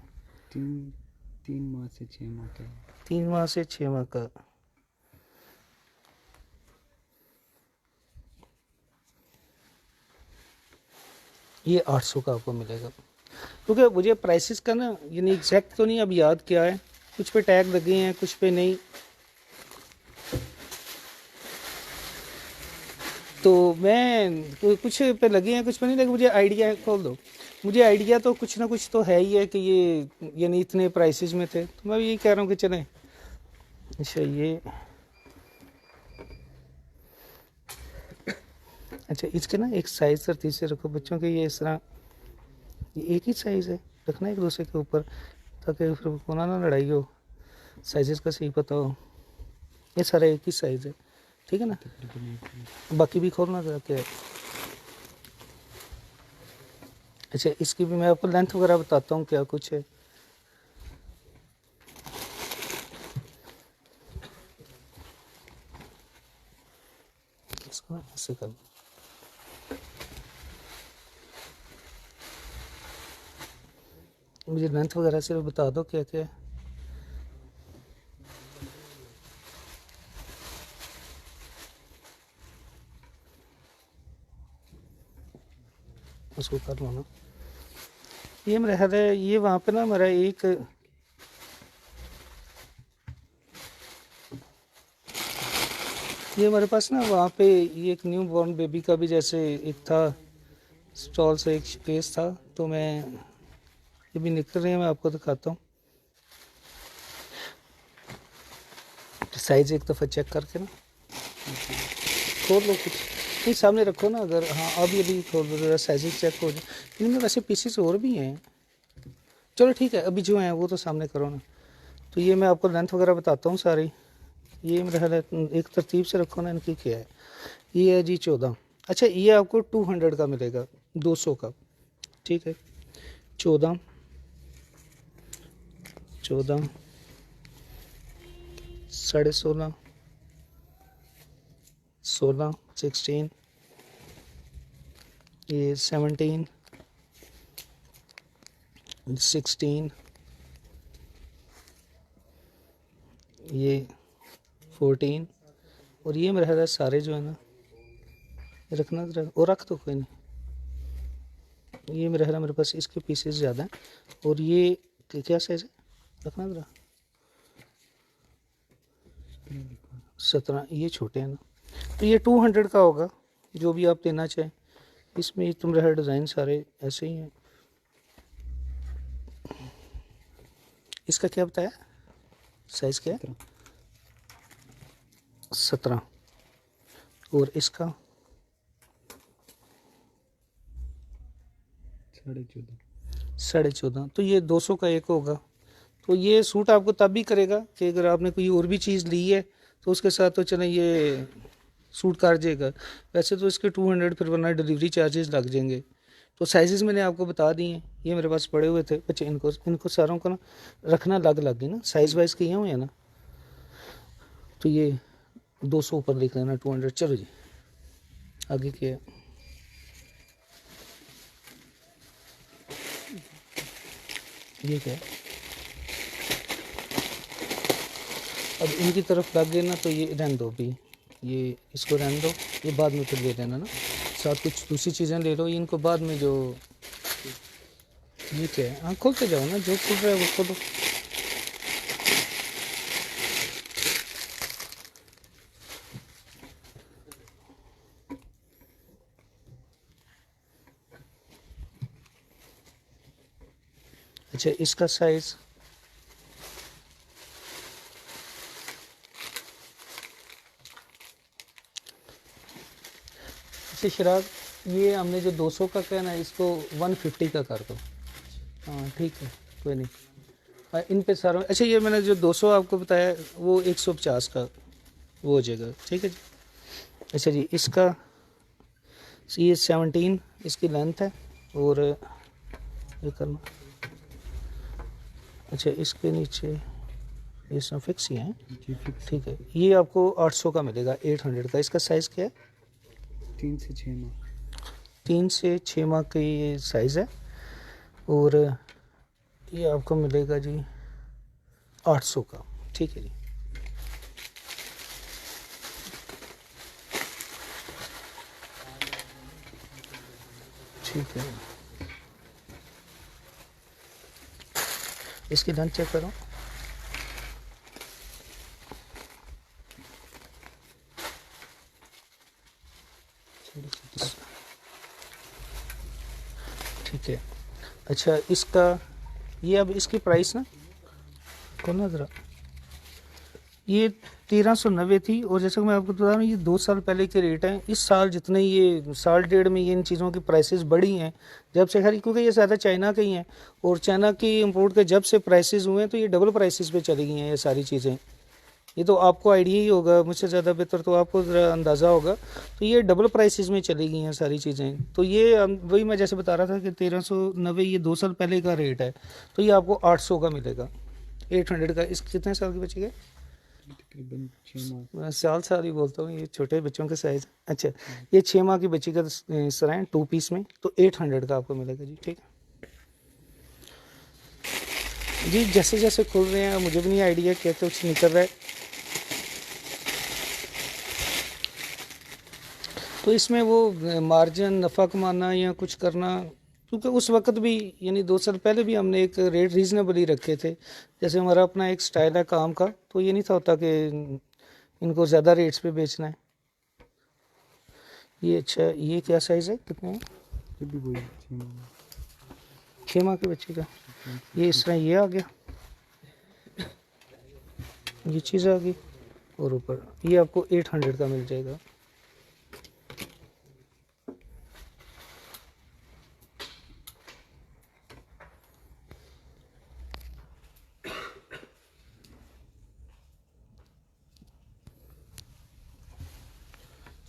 3 माह से 6 माह का है। 3 माह से 6 माह का। ये 800 का आपको मिलेगा। क्योंकि मुझे प्राइसेस का ना यानी एग्जैक्ट तो नहीं अब याद क्या है, कुछ पे टैग लगे हैं कुछ पे नहीं। तो मैं कुछ पे लगे हैं कुछ पे नहीं लगे, मुझे आइडिया है, खोल दो। मुझे आइडिया तो कुछ ना कुछ तो है ही है कि ये यानी इतने प्राइसेस में थे। तो मैं भी यही कह रहा हूँ कि चलें। अच्छा ये, अच्छा इसके ना एक साइज़ तरतीब से रखो बच्चों के। ये इस तरह ये एक ही साइज़ है, रखना एक दूसरे के ऊपर, ताकि फिर कोना ना लड़ाई हो, साइजेस का सही पता हो। ये सारा एक ही साइज़ है, ठीक है ना। तकरीबन एक बाकी भी खोलना जरा क्या है। अच्छा इसकी भी मैं आपको लेंथ वगैरह बताता हूँ क्या कुछ है। इसको ना ऐसे कर, मुझे लेंथ वगैरह सिर्फ बता दो क्या क्या है। उसको कर लो ना। ये मेरा ख्याल है ये वहाँ पे ना मेरा एक ये हमारे पास ना वहाँ पे ये एक न्यू बॉर्न बेबी का भी जैसे एक था स्टॉल से एक केस था, तो मैं ये भी निकल रही है, मैं आपको दिखाता हूँ साइज एक दफ़ा चेक करके ना। खोल लो कुछ नहीं सामने रखो ना, अगर हाँ अब ये भी खोल लो जरा साइज चेक हो जाए। इनमें वैसे पीसेस और भी हैं, चलो ठीक है अभी जो हैं वो तो सामने करो ना। तो ये मैं आपको लेंथ वगैरह बताता हूँ सारी। ये मेरा ख्याल है एक तरतीब से रखो ना, इनकी क्या है। ये है जी 14। अच्छा ये आपको 200 का मिलेगा, 200 का, ठीक है। 14 14 16.5 16 16 ये 17 16 ये 14 और ये मेरा ख्याल है सारे जो है ना ये रखना जरा और रख दो कोई नहीं। ये मेरा ख्याल है मेरे पास इसके पीसेस ज़्यादा हैं और ये क्या साइज़ है रखना जरा 17, ये छोटे हैं ना। तो ये 200 का होगा जो भी आप लेना चाहें। इसमें तुम रहा डिज़ाइन सारे ऐसे ही हैं। इसका क्या बताया साइज़ क्या है 17 और इसका 14.5। तो ये 200 का एक होगा। तो ये सूट आपको तब भी करेगा कि अगर आपने कोई और भी चीज़ ली है तो उसके साथ तो चले ये सूट कर जाएगा। वैसे तो इसके 200 फिर वरना डिलीवरी चार्जेस लग जाएंगे। तो साइजेस मैंने आपको बता दिए हैं, ये मेरे पास पड़े हुए थे बच्चे। इनको सारों को ना रखना अलग अलग है ना, साइज़ वाइज किए हुए हैं ना। तो ये 200 ऊपर लिख लेना 200। चलो जी आगे क्या है। ये क्या है अब इनकी तरफ लग गए ना, तो ये रहने दो भी, ये इसको रहने दो, ये बाद में फिर ले लेना ना। साथ कुछ दूसरी चीज़ें ले लो, इनको बाद में जो ये क्या है। हाँ खोलते जाओ ना, जो खुल रहा है वो खोलो। अच्छा इसका साइज़ अच्छा शिराग, ये हमने जो 200 का कहना है इसको 150 का कर दो। हाँ ठीक है कोई नहीं। इन पे सारों अच्छा ये मैंने जो 200 आपको बताया वो 150 का वो हो जाएगा, ठीक है जी। अच्छा जी इसका ये 17 इसकी लेंथ है और ये करना। अच्छा इसके नीचे ये सब फिक्स ही हैं, ठीक है। ये आपको 800 का मिलेगा, 800 का। इसका साइज़ क्या है 3 से 6 माह। 3 से 6 माह का ये साइज़ है और ये आपको मिलेगा जी 800 का, ठीक है जी। ठीक है इसकी लेंथ चेक करो। ठीक है अच्छा इसका ये अब इसकी प्राइस ना कौन ना ज़रा ये 1390 थी और जैसे कि मैं आपको बता रहा हूँ ये 2 साल पहले के रेट हैं। इस साल जितने ये साल डेढ़ में ये इन चीज़ों की प्राइसेस बढ़ी हैं जब से, खैर क्योंकि ये ज़्यादा चाइना के ही हैं और चाइना की इंपोर्ट के जब से प्राइसेस हुए हैं तो ये डबल प्राइसेस पे चली गई हैं ये सारी चीज़ें। ये तो आपको आइडिया ही होगा, मुझसे ज़्यादा बेहतर तो आपको ज़रा अंदाज़ा होगा। तो ये डबल प्राइसेस में चली गई हैं सारी चीज़ें। तो ये वही मैं जैसे बता रहा था कि 1390 ये 2 साल पहले का रेट है, तो ये आपको 800 का मिलेगा, 800 का। इस कितने साल के बच्चे के तकरीबन 6 माह। मैं साल ही बोलता हूँ, ये छोटे बच्चों के साइज़। अच्छा ये 6 माह की बच्ची का इस तरह है 2 पीस में, तो 800 का आपको मिलेगा जी, ठीक है। जी जैसे जैसे खुल रहे हैं मुझे भी नहीं आइडिया क्या कुछ निकल रहा है। तो इसमें वो मार्जिन नफ़ा कमाना या कुछ करना, क्योंकि उस वक्त भी यानी 2 साल पहले भी हमने एक रेट रीज़नेबल ही रखे थे। जैसे हमारा अपना एक स्टाइल है काम का, तो ये नहीं था होता कि इनको ज़्यादा रेट्स पे बेचना है। ये अच्छा, ये क्या साइज़ है, कितने है? ये भी वही 6 माह 6 माह के बच्चे का। ये इस तरह ये आ गया, ये चीज़ आ गई, और ऊपर ये आपको 800 का मिल जाएगा।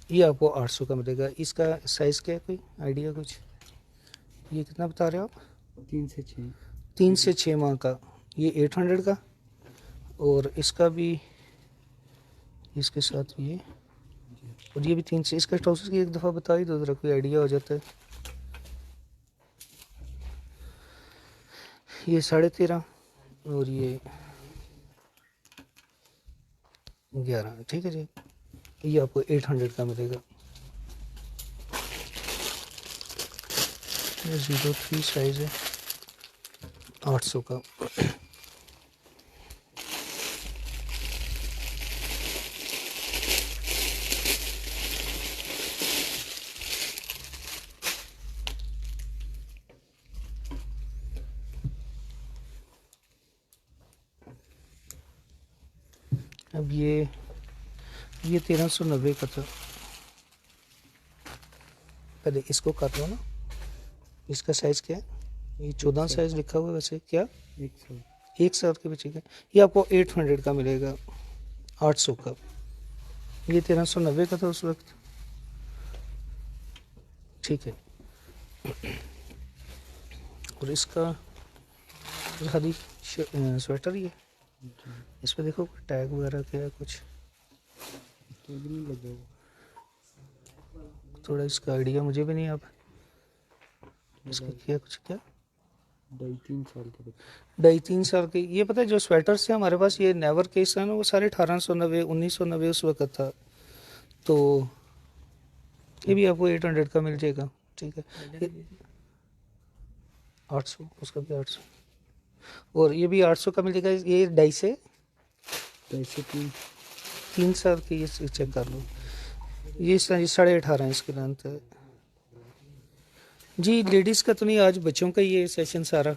ये आपको 800 का मिलेगा। इसका साइज़ क्या है, कोई आइडिया कुछ? ये कितना बता रहे हो आप? 3 से 6। 3 से 6 माह का, ये 800 का। और इसका भी इसके साथ ये, और ये भी 3 से। इसका ट्राउजर की एक दफ़ा बता ही दो ज़रा, कोई आइडिया हो जाता है। ये 13.5 और ये 11, ठीक है जी। ये आपको 800 का मिलेगा। 03 साइज़ है, 800 का। अब ये 1390 का था। पहले इसको काट लो ना। इसका साइज़ क्या है? ये 14 साइज़ लिखा हुआ है वैसे, क्या 1 साल के बच्चे का। ये आपको 800 का मिलेगा, 800 का। ये 1390 का था उस वक्त, ठीक है। और इसका खाली स्वेटर ही है। इस पर देखो टैग वगैरह क्या है कुछ, तो भी नहीं लगा हुआ। थोड़ा इसका आइडिया मुझे भी नहीं। अब इसका क्या कुछ क्या 2.5-3 साल का बच्चा। 2.5-3 साल के। ये पता है जो स्वेटर्स थे हमारे पास, ये नेवर केस है ना, वो सारे 1890 1990 उस वक्त था। तो ये भी आपको 800 का मिल जाएगा, ठीक है। 800, उसका भी 800, और ये भी 800 का मिल जाएगा। ये 2.5 से 3 साल की, ये चेक कर लो। ये 18.5 इसकी लेंथ है जी। लेडीज़ का तो नहीं, आज बच्चों का ही है सेशन सारा।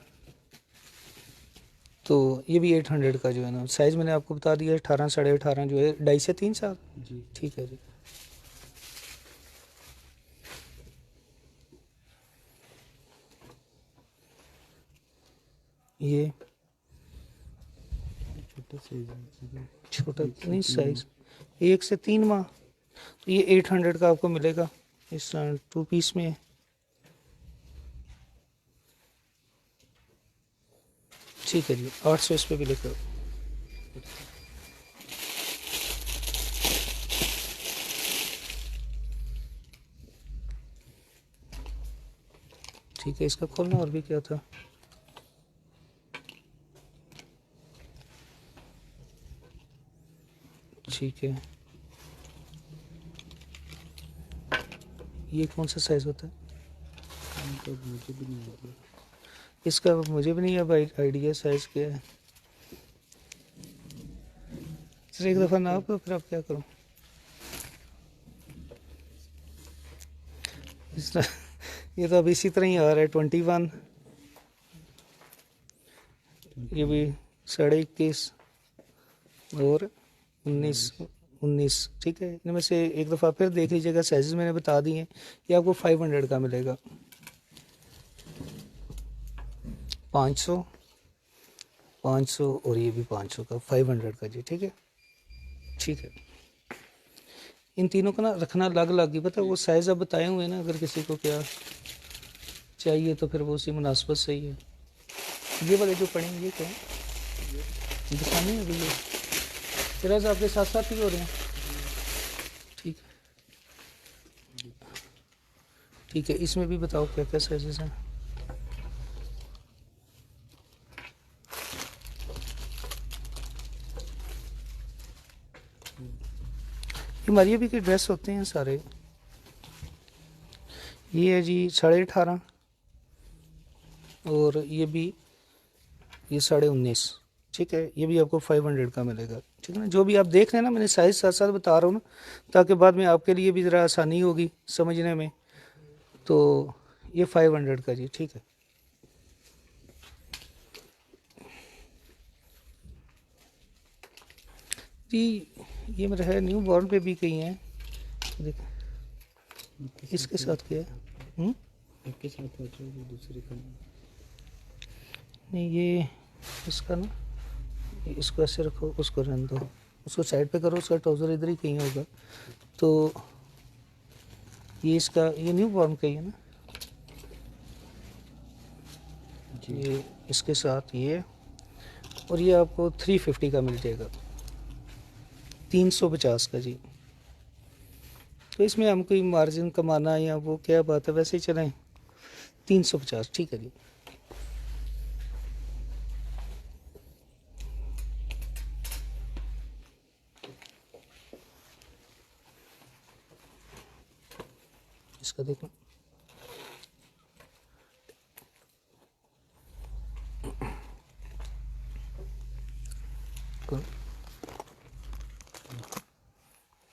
तो ये भी 800 का जो है ना, साइज़ मैंने आपको बता दिया, 18 18.5 जो है, 2.5 से 3 साल, जी। ठीक है जी। ये छोटा साइज है। छोटा एक से नहीं 3 साइज़, 1 से 3 माह। तो ये 800 का आपको मिलेगा, इस 2 पीस में है, ठीक है जी। 800 इस पे भी लिखो। ठीक है, इसका खोलना। और भी क्या था? ठीक है, ये कौन सा साइज़ होता है तो मुझे भी नहीं लगा। इसका? मुझे भी नहीं अब आइडिया साइज़ क्या है। सर एक दफ़ा नाप लो, फिर आप क्या करो। इस तरह ये तो अब इसी तरह ही आ रहा है 21, ये भी 21.5 और 19, ठीक है। इनमें से एक दफ़ा फिर देख लीजिएगा, साइज़ मैंने बता दिए हैं। ये आपको 500 का मिलेगा, 500 500 और ये भी 500 का, 500 का जी, ठीक है। ठीक है, इन तीनों का ना रखना अलग अलग ही, पता है वो साइज़ अब बताए हुए हैं ना, अगर किसी को क्या चाहिए तो फिर वो उसी मुनासबत सही है। ये वाले जो पड़े हैं ये क्या है, दिखाने हैं अभी ये फिराज आपके साथ साथ ही हो रहे हैं, ठीक है। ठीक है, इसमें भी बताओ क्या क्या साइजेस हैं। हमारी अभी के ड्रेस होते हैं सारे। ये है जी 18.5 और ये भी ये 19.5। ठीक है, ये भी आपको 500 का मिलेगा। ठीक है ना, जो भी आप देख रहे हैं ना, मैंने साइज साथ साथ बता रहा हूँ ना, ताकि बाद में आपके लिए भी ज़रा आसानी होगी समझने में। तो ये 500 का जी। ठीक है, जी ये मेरा है न्यू बॉर्न पे भी कहीं है। देख इसके साथ क्या है? आपके साथ हो जाए वो दूसरे का नहीं, ये इसका ना, इसको ऐसे रखो, उसको रहने दो, उसको साइड पे करो, उसका ट्राउज़र इधर ही कहीं होगा। तो ये इसका, ये न्यू बॉर्न का ही है ना जी। ये, इसके साथ ये, और ये आपको 350 का मिल जाएगा, 350 का जी। तो इसमें हम कोई मार्जिन कमाना या वो क्या बात है, वैसे ही चलें 350। ठीक है जी। इसका देखो,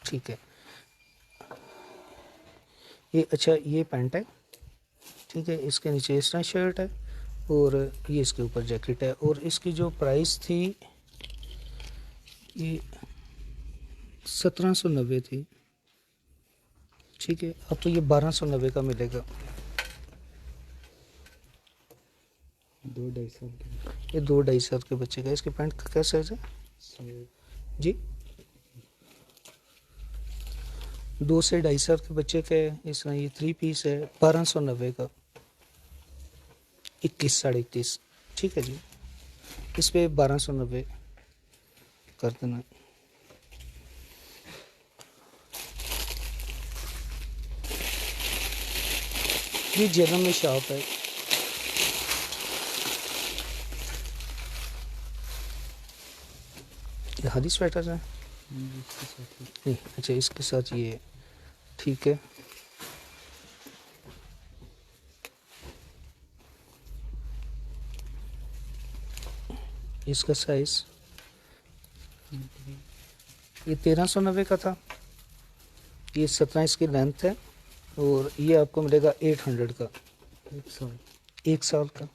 ठीक है। ये अच्छा, ये पैंट है। ठीक है, इसके नीचे इस तरह शर्ट है और ये इसके ऊपर जैकेट है। और इसकी जो प्राइस थी ये 1790 थी। ठीक है, अब तो ये 1290 का मिलेगा। 2-2.5 साल के ये 2-2.5 साल के बच्चे का। इसके पैंट का क्या साइज है सौ जी? 2 से 2.5 साल के बच्चे का है। इसमें ये 3 पीस है, 1290 का, 21 21.5। ठीक है जी, इस पे 1290 कर देना। ये जन्म में शॉप है। ये हादी स्वेटर है इसके साथ ही नहीं? अच्छा, इसके साथ ये। ठीक है, इसका साइज ये 1390 का था। ये 17 इसकी लेंथ है और ये आपको मिलेगा 800 का, 1 साल 1 साल का।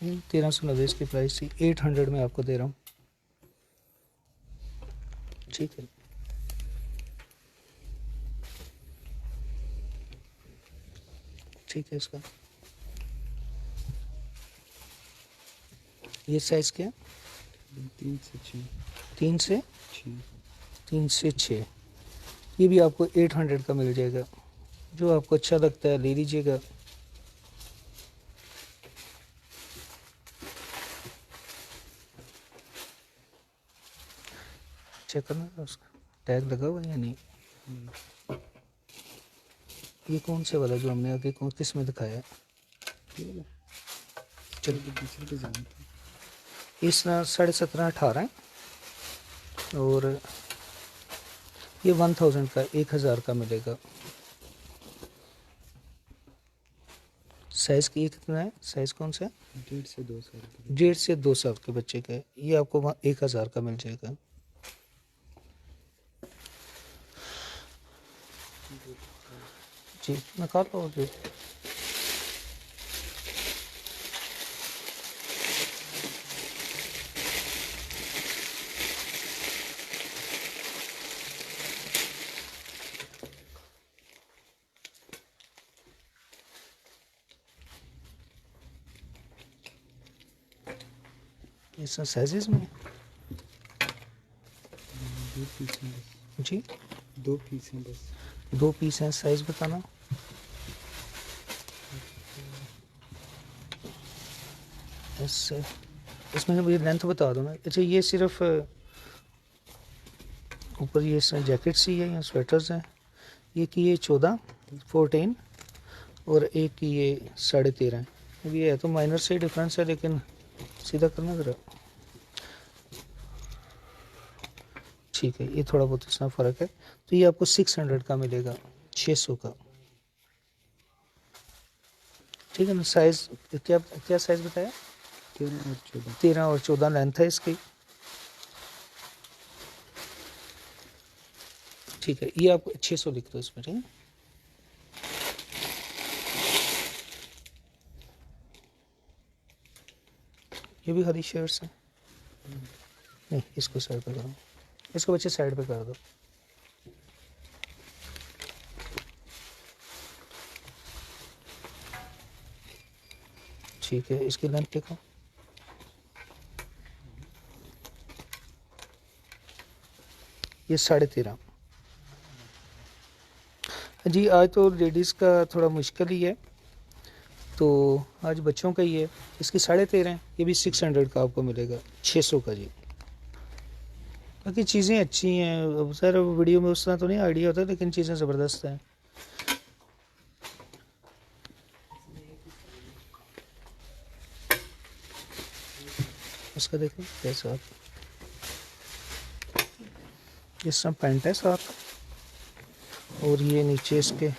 1390 इसकी प्राइस थी, 800 में आपको दे रहा हूँ। ठीक है, ठीक है। इसका ये साइज क्या है? 3 से 6 3 से 6 3 से 6। ये भी आपको 800 का मिल जाएगा। जो आपको अच्छा लगता है ले लीजिएगा। चेक करना था उसका टैग लगा हुआ है या नहीं। ये कौन से वाला जो हमने आगे कौन किस में दिखाया है? चलो दूसरे पे जाना था इस 17.5 18 है और ये 1000 का, 1000 का मिलेगा। साइज की कितना है? साइज कौन सा है? 1.5 से 2 साल के 1.5 से 2 साल के बच्चे का है। ये आपको 1000 का मिल जाएगा। जी निकाल लो जी। इस साइजेस में 2 पीस हैं बस जी 2 पीस हैं बस 2 पीस हैं। साइज बताना। इससे इसमें मुझे लेंथ बता दो ना। अच्छा, ये सिर्फ ऊपर ये जैकेट्स ही है या स्वेटर्स हैं? ये की ये 14 और एक की ये 13.5 है। अब ये है तो माइनर से डिफरेंस है, लेकिन सीधा करना ज़रा। ठीक है, ये थोड़ा बहुत इसमें फ़र्क है। तो ये आपको 600 का मिलेगा, 600 का। ठीक है ना। साइज़ क्या क्या साइज़ बताया? 13 और 14। 13 और 14 लेंथ है इसकी। ठीक है, ये आपको 600 लिख दो इसमें, ठीक है। ये भी हरी शर्ट्स है। नहीं, इसको साइड पे करो, इसको बच्चे साइड पे कर दो। ठीक है, इसकी लेंथ देखो। ये 13.5। जी आज तो लेडीज़ का थोड़ा मुश्किल ही है, तो आज बच्चों का ही है। इसकी 13.5 है, ये भी 600 का आपको मिलेगा, 600 का जी। बाकी चीज़ें अच्छी हैं। अब सर वीडियो में उस तरह तो नहीं आइडिया होता, लेकिन चीज़ें ज़बरदस्त हैं। उसका देखो कैसा, इस तरह पैंट है साथ, और ये नीचे इसके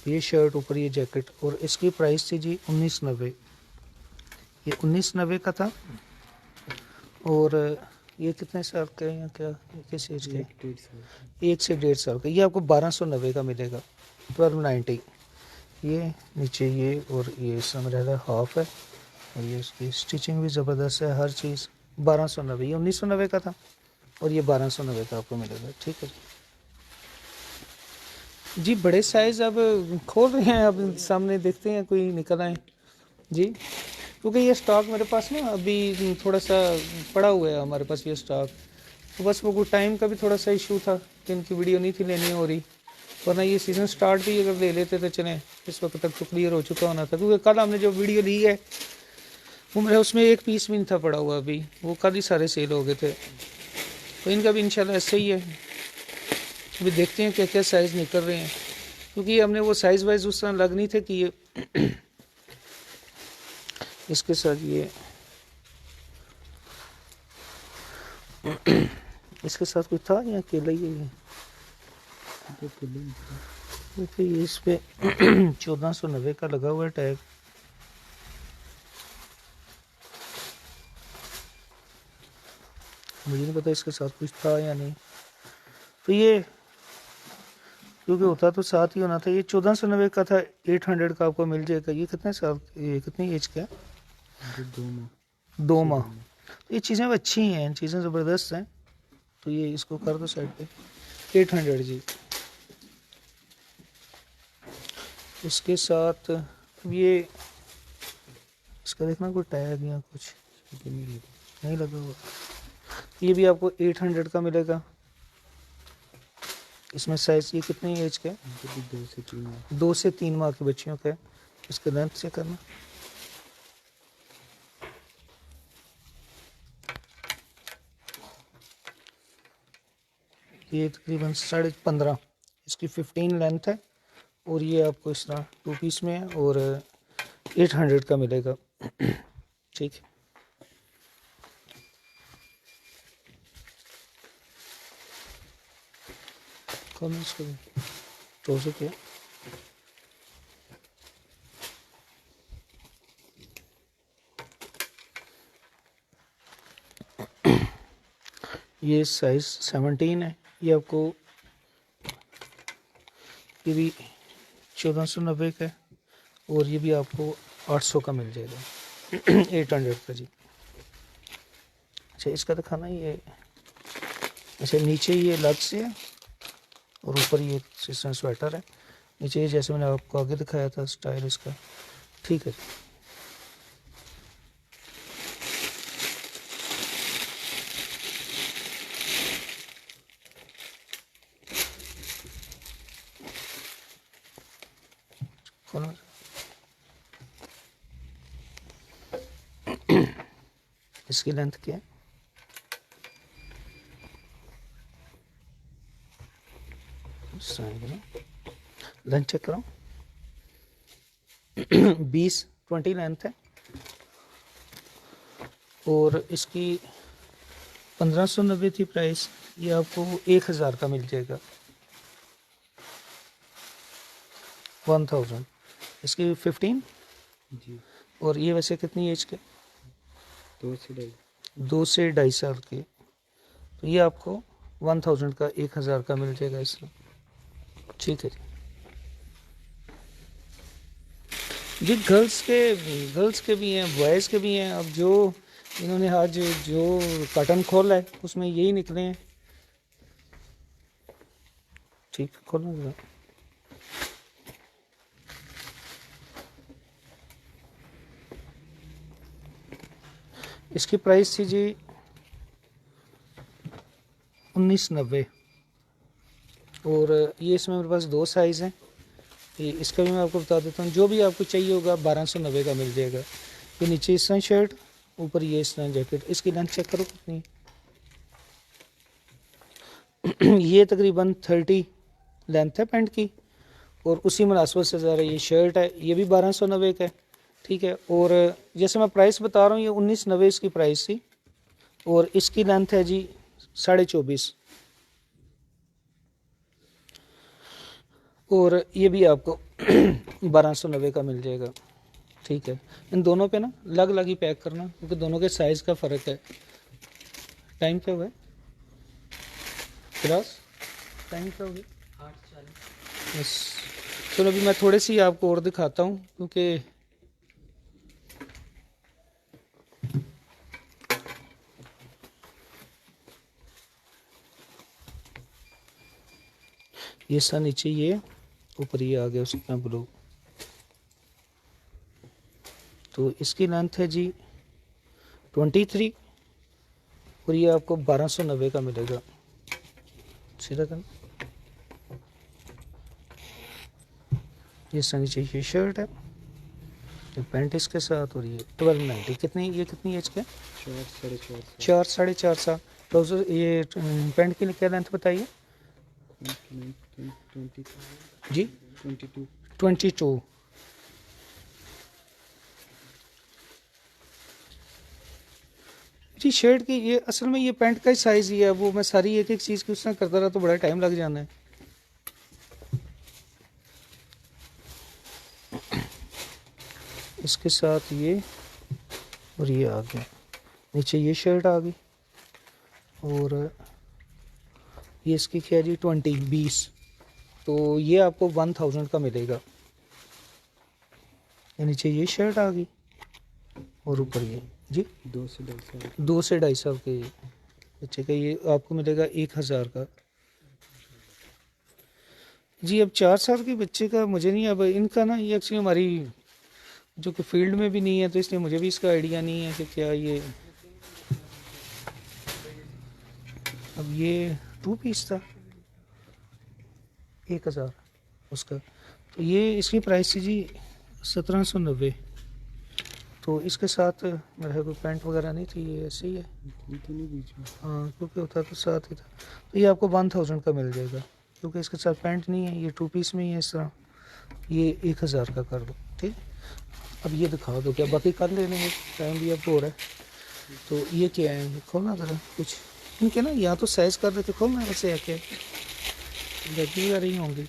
ये शर्ट, ऊपर ये जैकेट। और इसकी प्राइस थी जी 1990। ये 1990 का था। और ये कितने साल का है या क्या, किस एज के? 1 से 1.5 साल का। ये आपको 1290 का मिलेगा, 1290। ये नीचे ये, और ये समझ रहा हाफ है, और ये इसकी स्टिचिंग भी ज़बरदस्त है, हर चीज़। 1290, ये 1990 का था, और ये 1290 का आपको मिलेगा। ठीक है जी। बड़े साइज़ अब खोल रहे हैं, अब सामने देखते हैं कोई निकल आए जी, क्योंकि ये स्टॉक मेरे पास ना अभी थोड़ा सा पड़ा हुआ है हमारे पास ये स्टॉक। तो बस वो टाइम का भी थोड़ा सा इशू था कि इनकी वीडियो नहीं थी लेनी हो रही, वरना ये सीज़न स्टार्ट भी अगर ले लेते तो चलें इस वक्त तक तो क्लियर हो चुका होना था। क्योंकि कल हमने जो वीडियो ली है वो मेरा उसमें एक पीस भी नहीं था पड़ा हुआ, अभी वो कल ही सारे सेल हो गए थे। तो इनका भी इंशाल्लाह ऐसे ही है। अभी देखते हैं क्या क्या साइज़ निकल रहे हैं, क्योंकि हमने वो साइज़ वाइज उस तरह लग नहीं थे कि ये इसके साथ ये इसके साथ कुछ था या अकेला ही है? देखिए ये इस पे 1490 का लगा हुआ है टैग। मुझे नहीं पता इसके साथ कुछ था या नहीं। तो ये क्योंकि होता तो साथ ही होना था। ये 1490 का था, 800 का आपको मिल जाएगा। ये कितने साल, ये कितनी एज का है? 2 माह। तो ये चीज़ें अच्छी हैं, चीज़ें ज़बरदस्त हैं। तो ये इसको कर दो साइड पे, 800 जी। इसके साथ ये इसका देखना कोई टैग या कुछ नहीं लगा हुआ। ये भी आपको 800 का मिलेगा। इसमें साइज ये कितनी एज के? 2 से 3 माह के बच्चियों के। इसके लेंथ से करना। ये तकरीबन 15.5, इसकी 15 लेंथ है, और ये आपको इस तरह 2 पीस में है, और 800 का मिलेगा। ठीक है। कौन इसको ट्रोज़र क्या? ये साइज़ 17 है। ये आपको ये भी 1490 का है, और ये भी आपको 800 का मिल जाएगा, 800 का जी। अच्छा इसका दिखाना ये, अच्छा नीचे ये अलग से है, और ऊपर ये सिस्टम स्वेटर है। नीचे ये जैसे मैंने आपको आगे दिखाया था स्टाइल इसका। ठीक है। कौन इसकी लेंथ क्या है? लेंथ चेक करो। 20 लेंथ है, और इसकी 1590 थी प्राइस, ये आपको 1000 का मिल जाएगा। 1000 इसकी 15। जी। और ये वैसे कितनी एज के? 2 से 2.5 साल के। तो ये आपको 1000 का 1000 का मिल जाएगा इसमें। ठीक है जी। गर्ल्स के भी हैं, बॉयज़ के भी हैं। अब जो इन्होंने आज जो कार्टन खोला है उसमें यही निकले हैं। ठीक है, खोलो जरा। इसकी प्राइस थी जी 1990। और ये इसमें मेरे पास 2 साइज़ हैं। ये इसका भी मैं आपको बता देता हूँ। जो भी आपको चाहिए होगा 1290 का मिल जाएगा। ये नीचे इस तरह शर्ट, ऊपर ये इस तरह जैकेट। इसकी लेंथ चेक करो कितनी ये तकरीबन 30 लेंथ है पैंट की। और उसी मुनासबत से ज़रा ये शर्ट है, ये भी 1290 का है। ठीक है। और जैसे मैं प्राइस बता रहा हूँ, ये 1990 इसकी प्राइस थी। और इसकी लेंथ है जी 24.5। और ये भी आपको 1290 का मिल जाएगा। ठीक है। इन दोनों पे ना अलग अलग ही पैक करना, क्योंकि दोनों के साइज़ का फ़र्क है। टाइम क्या हुआ है फिराज? टाइम क्या हो गया? 8:40। बस चलो, अभी मैं थोड़ी सी आपको और दिखाता हूँ, क्योंकि ये सा नीचे, ये ऊपर ये आ गया उसका ब्लू। तो इसकी लेंथ है जी 23। और ये आपको 1290 का मिलेगा। सीधा करना। ये सा नीचे ये शर्ट है, ये पैंट इसके साथ। और ये 1290। कितनी, ये कितनी एज के? 4 साढ़े चार साल। ट्राउजर ये पैंट की क्या लेंथ बताइए 22 जी? 22 22। जी शर्ट की ये असल में ये पैंट का ही साइज़ ही है। वो मैं सारी एक एक चीज़ की उस तरह करता रहा तो बड़ा टाइम लग जाना है। इसके साथ ये और ये आ गया। नीचे ये शर्ट आ गई। और ये इसकी क्या जी 20। तो ये आपको 1000 का मिलेगा। ये नीचे ये शर्ट आ गई। और ऊपर ये जी 2 से 2.5 साल के बच्चे का ये आपको मिलेगा 1000 का। जी अब 4 साल के बच्चे का मुझे नहीं, अब इनका ना ये एक्चुअली हमारी जो कि फील्ड में भी नहीं है, तो इसलिए मुझे भी इसका आइडिया नहीं है कि क्या ये। अब ये 2 पीस था 1000 उसका। तो ये इसकी प्राइस थी जी 1790। तो इसके साथ मेरा कोई पैंट वगैरह नहीं थी, ये ऐसे ही है। तो नहीं बीच में। हाँ, क्योंकि होता तो साथ ही था। तो ये आपको 1000 का मिल जाएगा, क्योंकि इसके साथ पैंट नहीं है। ये 2 पीस में ही है इस तरह। ये 1000 का कर दो। ठीक। अब ये दिखा दो, क्या बाकी कर ले लेंगे, टाइम भी अब हो रहा है। तो ये क्या है, ये खोलना ज़रा कुछ इनके ना, या तो साइज़ कर देते खोलना, वैसे है क्या लगी आ रही होंगी।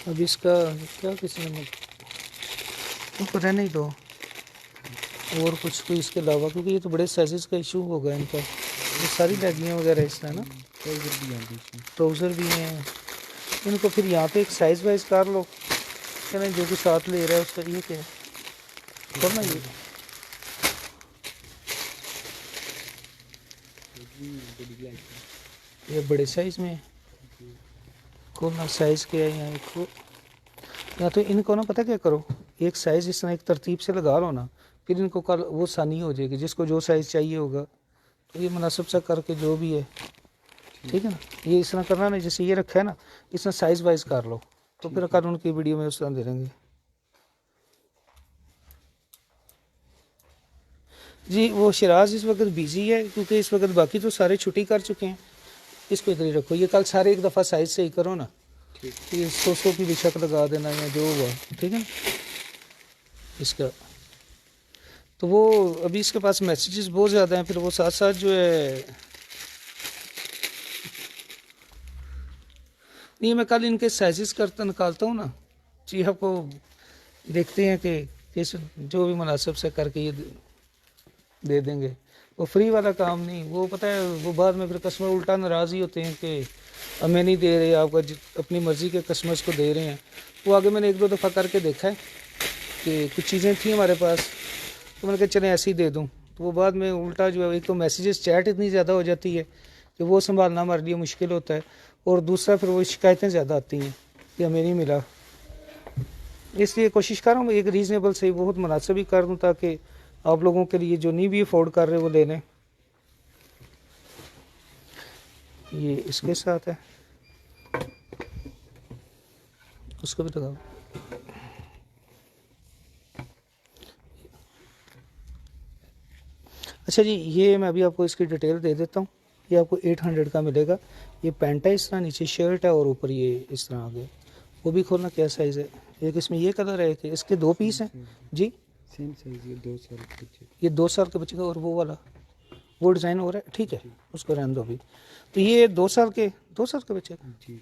अब इसका क्या किसी ने उनको रहने ही दो, और कुछ कोई इसके अलावा, क्योंकि ये तो बड़े साइज़ का इशू होगा इनका। ये सारी बैगियाँ वगैरह इस तरह ना, ट्राउज़र भी हैं। इनको फिर यहाँ पे एक साइज़ वाइज कर लो, चलें जो कि साथ ले रहा है उसका। ये क्या है करना, ये बड़े साइज़ में खोलना। साइज़ क्या है यहाँ को, या तो इनको ना पता क्या करो, एक साइज़ इस तरह एक तरतीब से लगा लो ना, फिर इनको कल वो आसानी हो जाएगी। जिसको जो साइज़ चाहिए होगा तो ये मुनासिब सा करके जो भी है, ठीक है ना। ये इस तरह करना ना, जैसे ये रखा है ना, इस तरह साइज़ वाइज कर लो, तो फिर कल उनकी वीडियो में उस तरह दे देंगे। जी वो शिराज इस वक्त बिजी है, क्योंकि इस वक्त बाकी तो सारे छुट्टी कर चुके हैं। इसको इधर ही रखो, ये कल सारे एक दफ़ा साइज़ सही करो ना। ये 100 की भी शक लगा देना या जो हुआ, ठीक है ना। इसका तो वो अभी इसके पास मैसेजेस बहुत ज़्यादा हैं, फिर वो साथ साथ जो है नहीं, मैं कल इनके साइजेस करता निकालता हूँ ना जी, आपको देखते हैं कि किस जो भी मुनासिब से करके ये दे देंगे। वो फ्री वाला काम नहीं, वो पता है वो बाद में फिर कस्टमर उल्टा नाराज़ ही होते हैं कि हमें नहीं दे रहे, आपका अपनी मर्ज़ी के कस्टमर्स को दे रहे हैं। वो आगे मैंने एक दो दफ़ा करके देखा है कि कुछ चीज़ें थी हमारे पास, तो मैंने कहा चलें ऐसे ही दे दूँ, तो वो बाद में उल्टा जो है एक तो मैसेजेस चैट इतनी ज़्यादा हो जाती है कि वो संभालना हमारे लिए मुश्किल होता है, और दूसरा फिर वो शिकायतें ज़्यादा आती हैं कि हमें नहीं मिला। इसलिए कोशिश कर रहा हूँ एक रीज़नेबल सही बहुत मुनासिब ही कर दूँ ताकि आप लोगों के लिए जो नहीं भी अफोर्ड कर रहे वो ले लें। ये इसके साथ है, उसको भी लगाओ। अच्छा जी, ये मैं अभी आपको इसकी डिटेल दे देता हूँ। ये आपको 800 का मिलेगा। ये पैंट है, इस तरह नीचे शर्ट है और ऊपर ये इस तरह आगे। वो भी खोलना क्या साइज़ है, एक इसमें ये कलर है कि इसके 2 पीस हैं जी। सेम साइज ये 2 साल के बच्चे ये 2 साल के बच्चे का, और वो वाला वो डिज़ाइन हो रहा है, ठीक है उसको रहने दो अभी। तो ये 2 साल के बच्चे का, जी।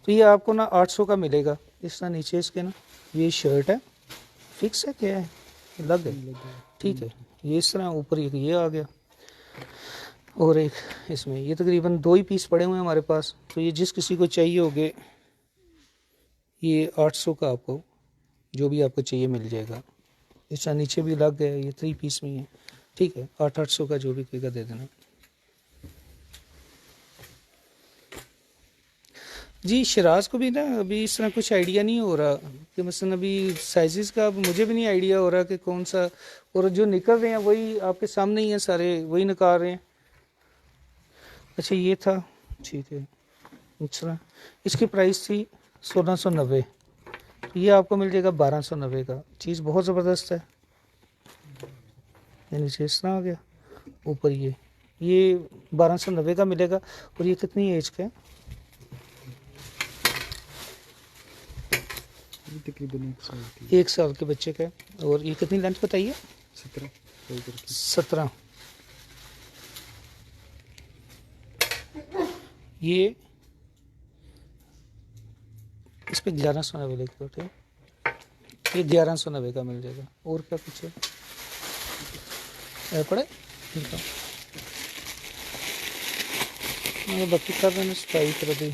तो ये आपको ना 800 का मिलेगा। इस तरह नीचे इसके ना ये शर्ट है, फिक्स है क्या है लग है, ठीक है। ये इस तरह ऊपर ये आ गया, और एक इसमें ये तकरीबन 2 ही पीस पड़े हुए हैं हमारे पास। तो ये जिस किसी को चाहिए होगे ये 800 का आपको जो भी आपको चाहिए मिल जाएगा। इस तरह नीचे भी लग गया, ये 3 पीस में ही है, ठीक है। 800 का जो भी कहेगा दे देना जी। शराज को भी ना अभी इस तरह कुछ आइडिया नहीं हो रहा कि मसलन अभी साइजेस का अब मुझे भी नहीं आइडिया हो रहा कि कौन सा, और जो निकल रहे हैं वही आपके सामने ही है सारे, वही निकाल रहे हैं। अच्छा ये था, ठीक है। अच्छा इसकी प्राइस थी 1690, ये आपको मिल जाएगा 1290 का। चीज़ बहुत ज़बरदस्त है। यानी इस तरह आ गया ऊपर, ये 1290 का मिलेगा। और ये कितनी एज का है, ये तकरीबन 1 साल की 1 साल के बच्चे का है। और ये कितनी लेंथ बताइए, 17 17। ये इस पर 1190 लिख दो, ठीक। ये 1190 का मिल जाएगा। और क्या कुछ है पड़े, बाकी कर देना सफाई कर दी।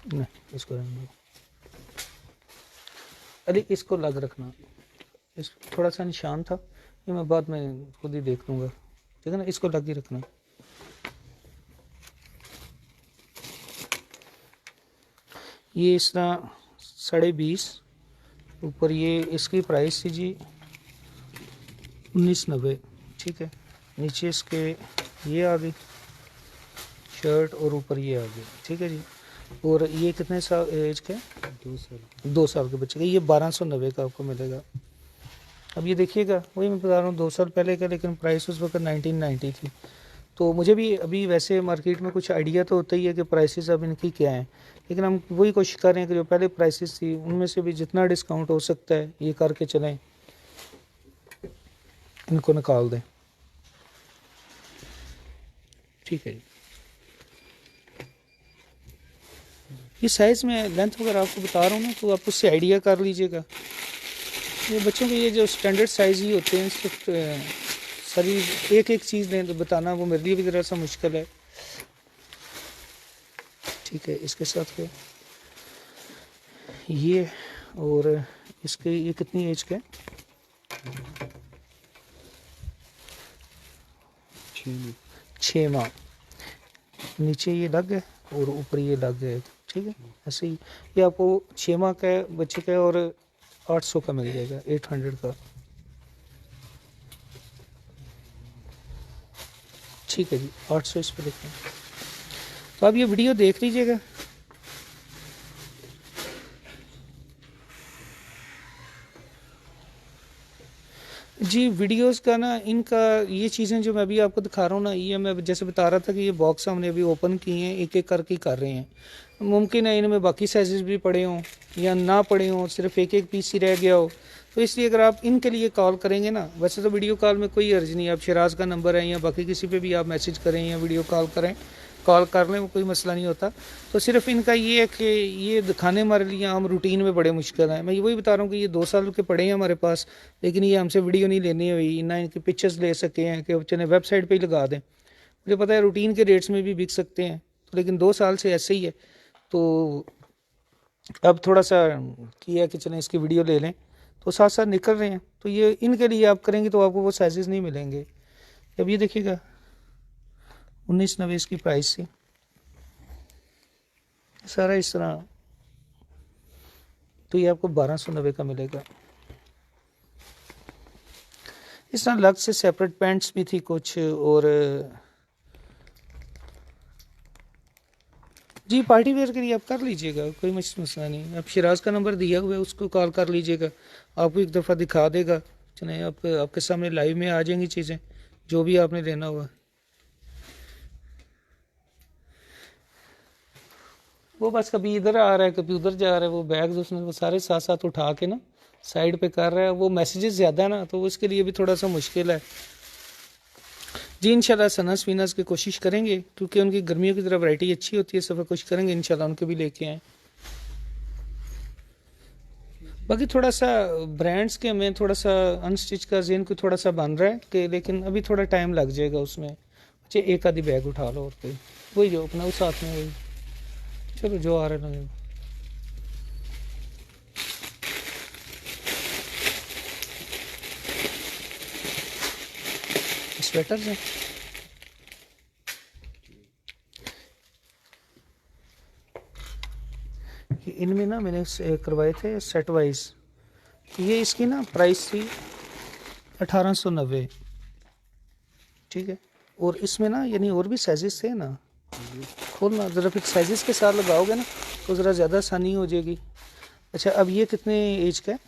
नहीं इसको रहने दो, अली इसको लग रखना, इस थोड़ा सा निशान था, ये मैं बाद में खुद ही देख लूँगा, ठीक है ना। इसको लग ही रखना। ये इस तरह 20.5, ऊपर ये इसकी प्राइस थी जी 1990, ठीक है। नीचे इसके ये आ गई शर्ट और ऊपर ये आ गई, ठीक है जी। और ये कितने साल एज के, 2 साल 2 साल के बच्चे का, ये 1290 का आपको मिलेगा। अब ये देखिएगा वही मैं बता रहा हूँ 2 साल पहले का, लेकिन प्राइस उस वक्त 1990 थी। तो मुझे भी अभी वैसे मार्केट में कुछ आइडिया तो होता ही है कि प्राइसेस अब इनकी क्या हैं, लेकिन हम वही कोशिश कर रहे हैं कि जो पहले प्राइसेस थी उनमें से भी जितना डिस्काउंट हो सकता है ये करके चलें, इनको निकाल दें, ठीक है। ये साइज़ में लेंथ वगैरह आपको बता रहा हूँ ना, तो आप उससे आइडिया कर लीजिएगा। ये बच्चों के ये जो स्टैंडर्ड साइज़ ही होते हैं, सिर्फ सारी एक एक चीज़ बताना वो मेरे लिए भी ज़रा सा मुश्किल है, ठीक है। इसके साथ के ये, और इसके ये कितनी एज का है, 6 माह। नीचे ये लग है और ऊपर ये लग है, ठीक है। ऐसे ही ये आपको 6 माह का बच्चे का और 800 का मिल जाएगा, 800 का, ठीक है जी। 800 इस पर देखें। तो आप ये वीडियो देख लीजिएगा। जी वीडियोस का ना इनका ये चीज़ें जो मैं अभी आपको दिखा रहा हूँ ना, ये मैं जैसे बता रहा था कि ये बॉक्स हमने अभी ओपन किए हैं, एक एक करके कर रहे हैं। मुमकिन है इनमें बाकी साइजेस भी पड़े हों या ना पड़े हों, सिर्फ एक एक पीस ही रह गया हो। तो इसलिए अगर आप इनके लिए कॉल करेंगे ना, वैसे तो वीडियो कॉल में कोई अर्ज नहीं, आप शिराज का नंबर है या बाकी किसी पे भी आप मैसेज करें या वीडियो कॉल करें, कॉल कर लें, वो कोई मसला नहीं होता। तो सिर्फ इनका ये है कि ये दिखाने हमारे लिए हम रूटीन में बड़े मुश्किल हैं। मैं ये वही बता रहा हूँ कि ये 2 साल के पड़े हैं हमारे पास, लेकिन ये हमसे वीडियो नहीं लेनी हुई, ना इनकी पिक्चर्स ले सके हैं कि चले वेबसाइट पर ही लगा दें। मुझे पता है रूटीन के रेट्स में भी बिक सकते हैं, लेकिन 2 साल से ऐसे ही है। तो अब थोड़ा सा किया कि चलें इसकी वीडियो ले लें, तो साथ साथ निकल रहे हैं। तो ये इनके लिए आप करेंगे तो आपको वो साइजेस नहीं मिलेंगे। अब ये देखिएगा 1990 इसकी प्राइस थी, सारा इस तरह, तो ये आपको 1290 का मिलेगा। इस तरह अलग से सेपरेट पैंट्स भी थी कुछ, और जी पार्टी वेयर के लिए आप कर लीजिएगा, कोई मसला नहीं। आप शिराज का नंबर दिया हुआ है, उसको कॉल कर लीजिएगा, आपको एक दफ़ा दिखा देगा। चलें आप आपके सामने लाइव में आ जाएंगी चीज़ें, जो भी आपने लेना हुआ। वो बस कभी इधर आ रहा है कभी उधर जा रहा है, वो बैग्स उसने वो सारे साथ साथ उठा के ना साइड पे कर रहा है। वो मैसेजेस ज़्यादा है ना, तो उसके लिए भी थोड़ा सा मुश्किल है। जी इंशाल्लाह सनस वीनस की कोशिश करेंगे, क्योंकि उनकी गर्मियों की तरफ वैरायटी अच्छी होती है, सफ़र कोशिश करेंगे इंशाल्लाह उनके भी लेके आएँ। बाकी थोड़ा सा ब्रांड्स के हमें थोड़ा सा अनस्टिच का जेन को थोड़ा सा बन रहा है कि, लेकिन अभी थोड़ा टाइम लग जाएगा उसमें। अच्छा एक आधी बैग उठा लो, और कोई वही जो अपना उस साथ में वही, चलो जो आ रहा है। स्वेटर्स हैं, इनमें ना मैंने करवाए थे सेट वाइज। ये इसकी ना प्राइस थी 1890, ठीक है। और इसमें ना यानी और भी साइजेस थे ना, खोलना ज़रा फिर साइजेस के साथ लगाओगे ना तो ज़रा ज़्यादा आसानी हो जाएगी। अच्छा अब ये कितने एज का है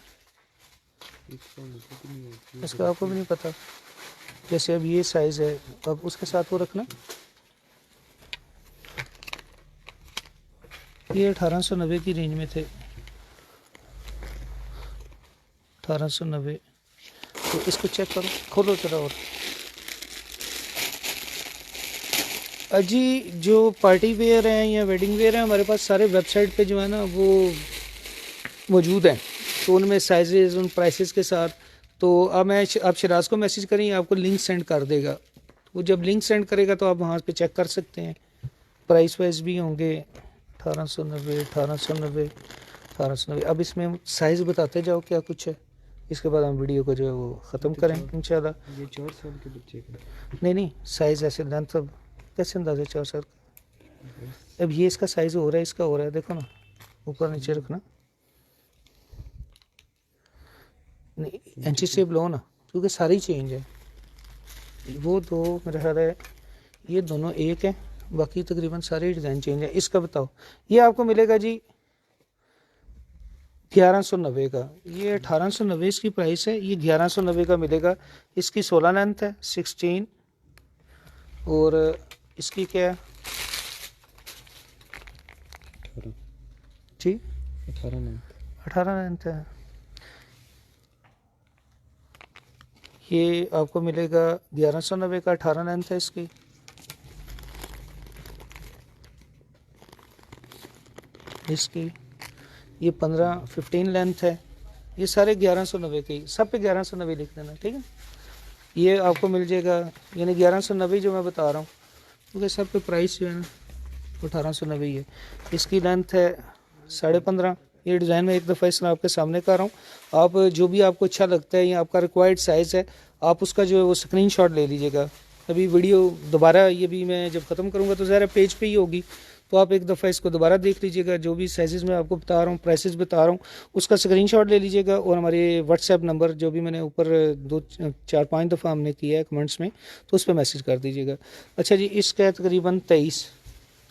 इसका आपको भी नहीं पता? जैसे अब ये साइज़ है, अब उसके साथ वो रखना। ये 1890 की रेंज में थे, 1890। तो इसको चेक करो, खोलो जरा। और अजी जो पार्टी वेयर हैं या वेडिंग वेयर हैं, हमारे पास सारे वेबसाइट पे जो है ना वो मौजूद हैं, तो उनमें साइजेस उन प्राइसेस के साथ। तो अब आप शिराज को मैसेज करें, आपको लिंक सेंड कर देगा। वो जब लिंक सेंड करेगा तो आप वहाँ पे चेक कर सकते हैं, प्राइस वाइज भी होंगे। 1890 1890 1890। अब इसमें साइज़ बताते जाओ क्या कुछ है, इसके बाद हम वीडियो को जो है वो ख़त्म करें इंशाल्लाह। ये 4 साल के बच्चे का नहीं साइज़ ऐसे लेंथ अब कैसे अंदाज़ा 4 साल का। अब ये इसका साइज़ हो रहा है, इसका हो रहा है, देखो ना ऊपर नीचे रखना, नहीं एंटी स्टेप लो ना, क्योंकि सारी चेंज है। वो दो मेरा ख्याल है ये दोनों एक है, बाकी तकरीबन सारे डिज़ाइन चेंज है। इसका बताओ, ये आपको मिलेगा जी 1190 का। ये 1890 इसकी प्राइस है, ये 1190 का मिलेगा। इसकी 16 लेंथ है 16, और इसकी क्या है 18 जी 18 लेंथ है। ये आपको मिलेगा 1190 का, 18 लेंथ है इसकी। इसकी ये 15 लेंथ है। ये सारे 1190 के, सब पे 1190 लिख देना, ठीक है। ये आपको मिल जाएगा, यानी 1190 जो मैं बता रहा हूँ, क्योंकि सब पे प्राइस जो है ना 1890 ही है। इसकी लेंथ है 15.5। ये डिज़ाइन में एक दफ़ा इसमें आपके सामने कर रहा हूँ। आप जो भी आपको अच्छा लगता है या आपका रिक्वायर्ड साइज़ है, आप उसका जो है वो स्क्रीनशॉट ले लीजिएगा। अभी वीडियो दोबारा ये भी मैं जब ख़त्म करूँगा तो ज़रा पेज पे ही होगी, तो आप एक दफ़ा इसको दोबारा देख लीजिएगा। जो भी साइज़ मैं आपको बता रहा हूँ, प्राइसेस बता रहा हूँ, उसका स्क्रीनशॉट ले लीजिएगा। और हमारे व्हाट्सएप नंबर जो भी मैंने ऊपर 2-4-5 दफ़ा हमने किया है कमेंट्स में, तो उस पर मैसेज कर दीजिएगा। अच्छा जी, इसका है तकरीबन 23,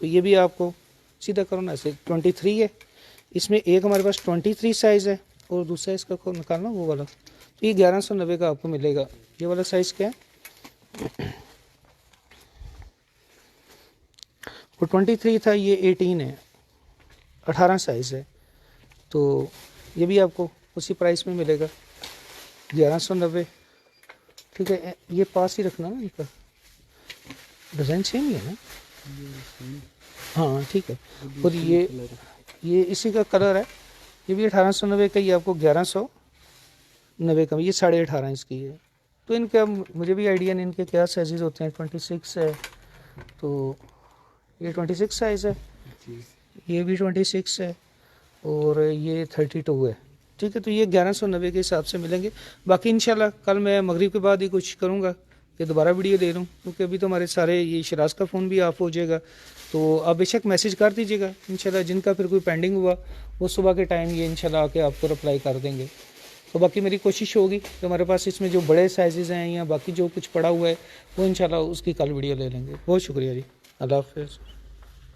तो ये भी आपको सीधा करो ना ऐसे 23 है। इसमें एक हमारे पास 23 साइज़ है, और दूसरा इसका को निकालना वो वाला, तो ये 1190 का आपको मिलेगा। ये वाला साइज़ क्या है, वो 23 था, ये 18 है। 18 साइज़ है। तो ये भी आपको उसी प्राइस में मिलेगा 1190। ठीक है, ये पास ही रखना ना, इनका डिज़ाइन सेम ही है ना। हाँ ठीक है। और ये इसी का कलर है, ये भी 1890 का, ये आपको 1190 का, ये 18.5 इंच की है। तो इनका मुझे भी आइडिया नहीं इनके क्या साइजेस होते हैं। 26 है, तो ये 26 साइज़ है, ये भी 26 है, और ये 32 है। ठीक है, तो ये 1190 के हिसाब से मिलेंगे। बाकी इंशाल्लाह कल मैं मगरिब के बाद ही कुछ करूँगा कि दोबारा वीडियो दे लूँ, क्योंकि अभी तो हमारे सारे ये शिराज का फ़ोन भी ऑफ हो जाएगा। तो आप बेशक मैसेज कर दीजिएगा इंशाल्लाह, जिनका फिर कोई पेंडिंग हुआ वो सुबह के टाइम ये इंशाल्लाह आके आपको रिप्लाई कर देंगे। तो बाकी मेरी कोशिश होगी कि हमारे पास इसमें जो बड़े साइज़ हैं या बाकी जो कुछ पड़ा हुआ है वो इंशाल्लाह उसकी कल वीडियो ले लेंगे। बहुत शुक्रिया जी, अल्लाह हाफ़िज़।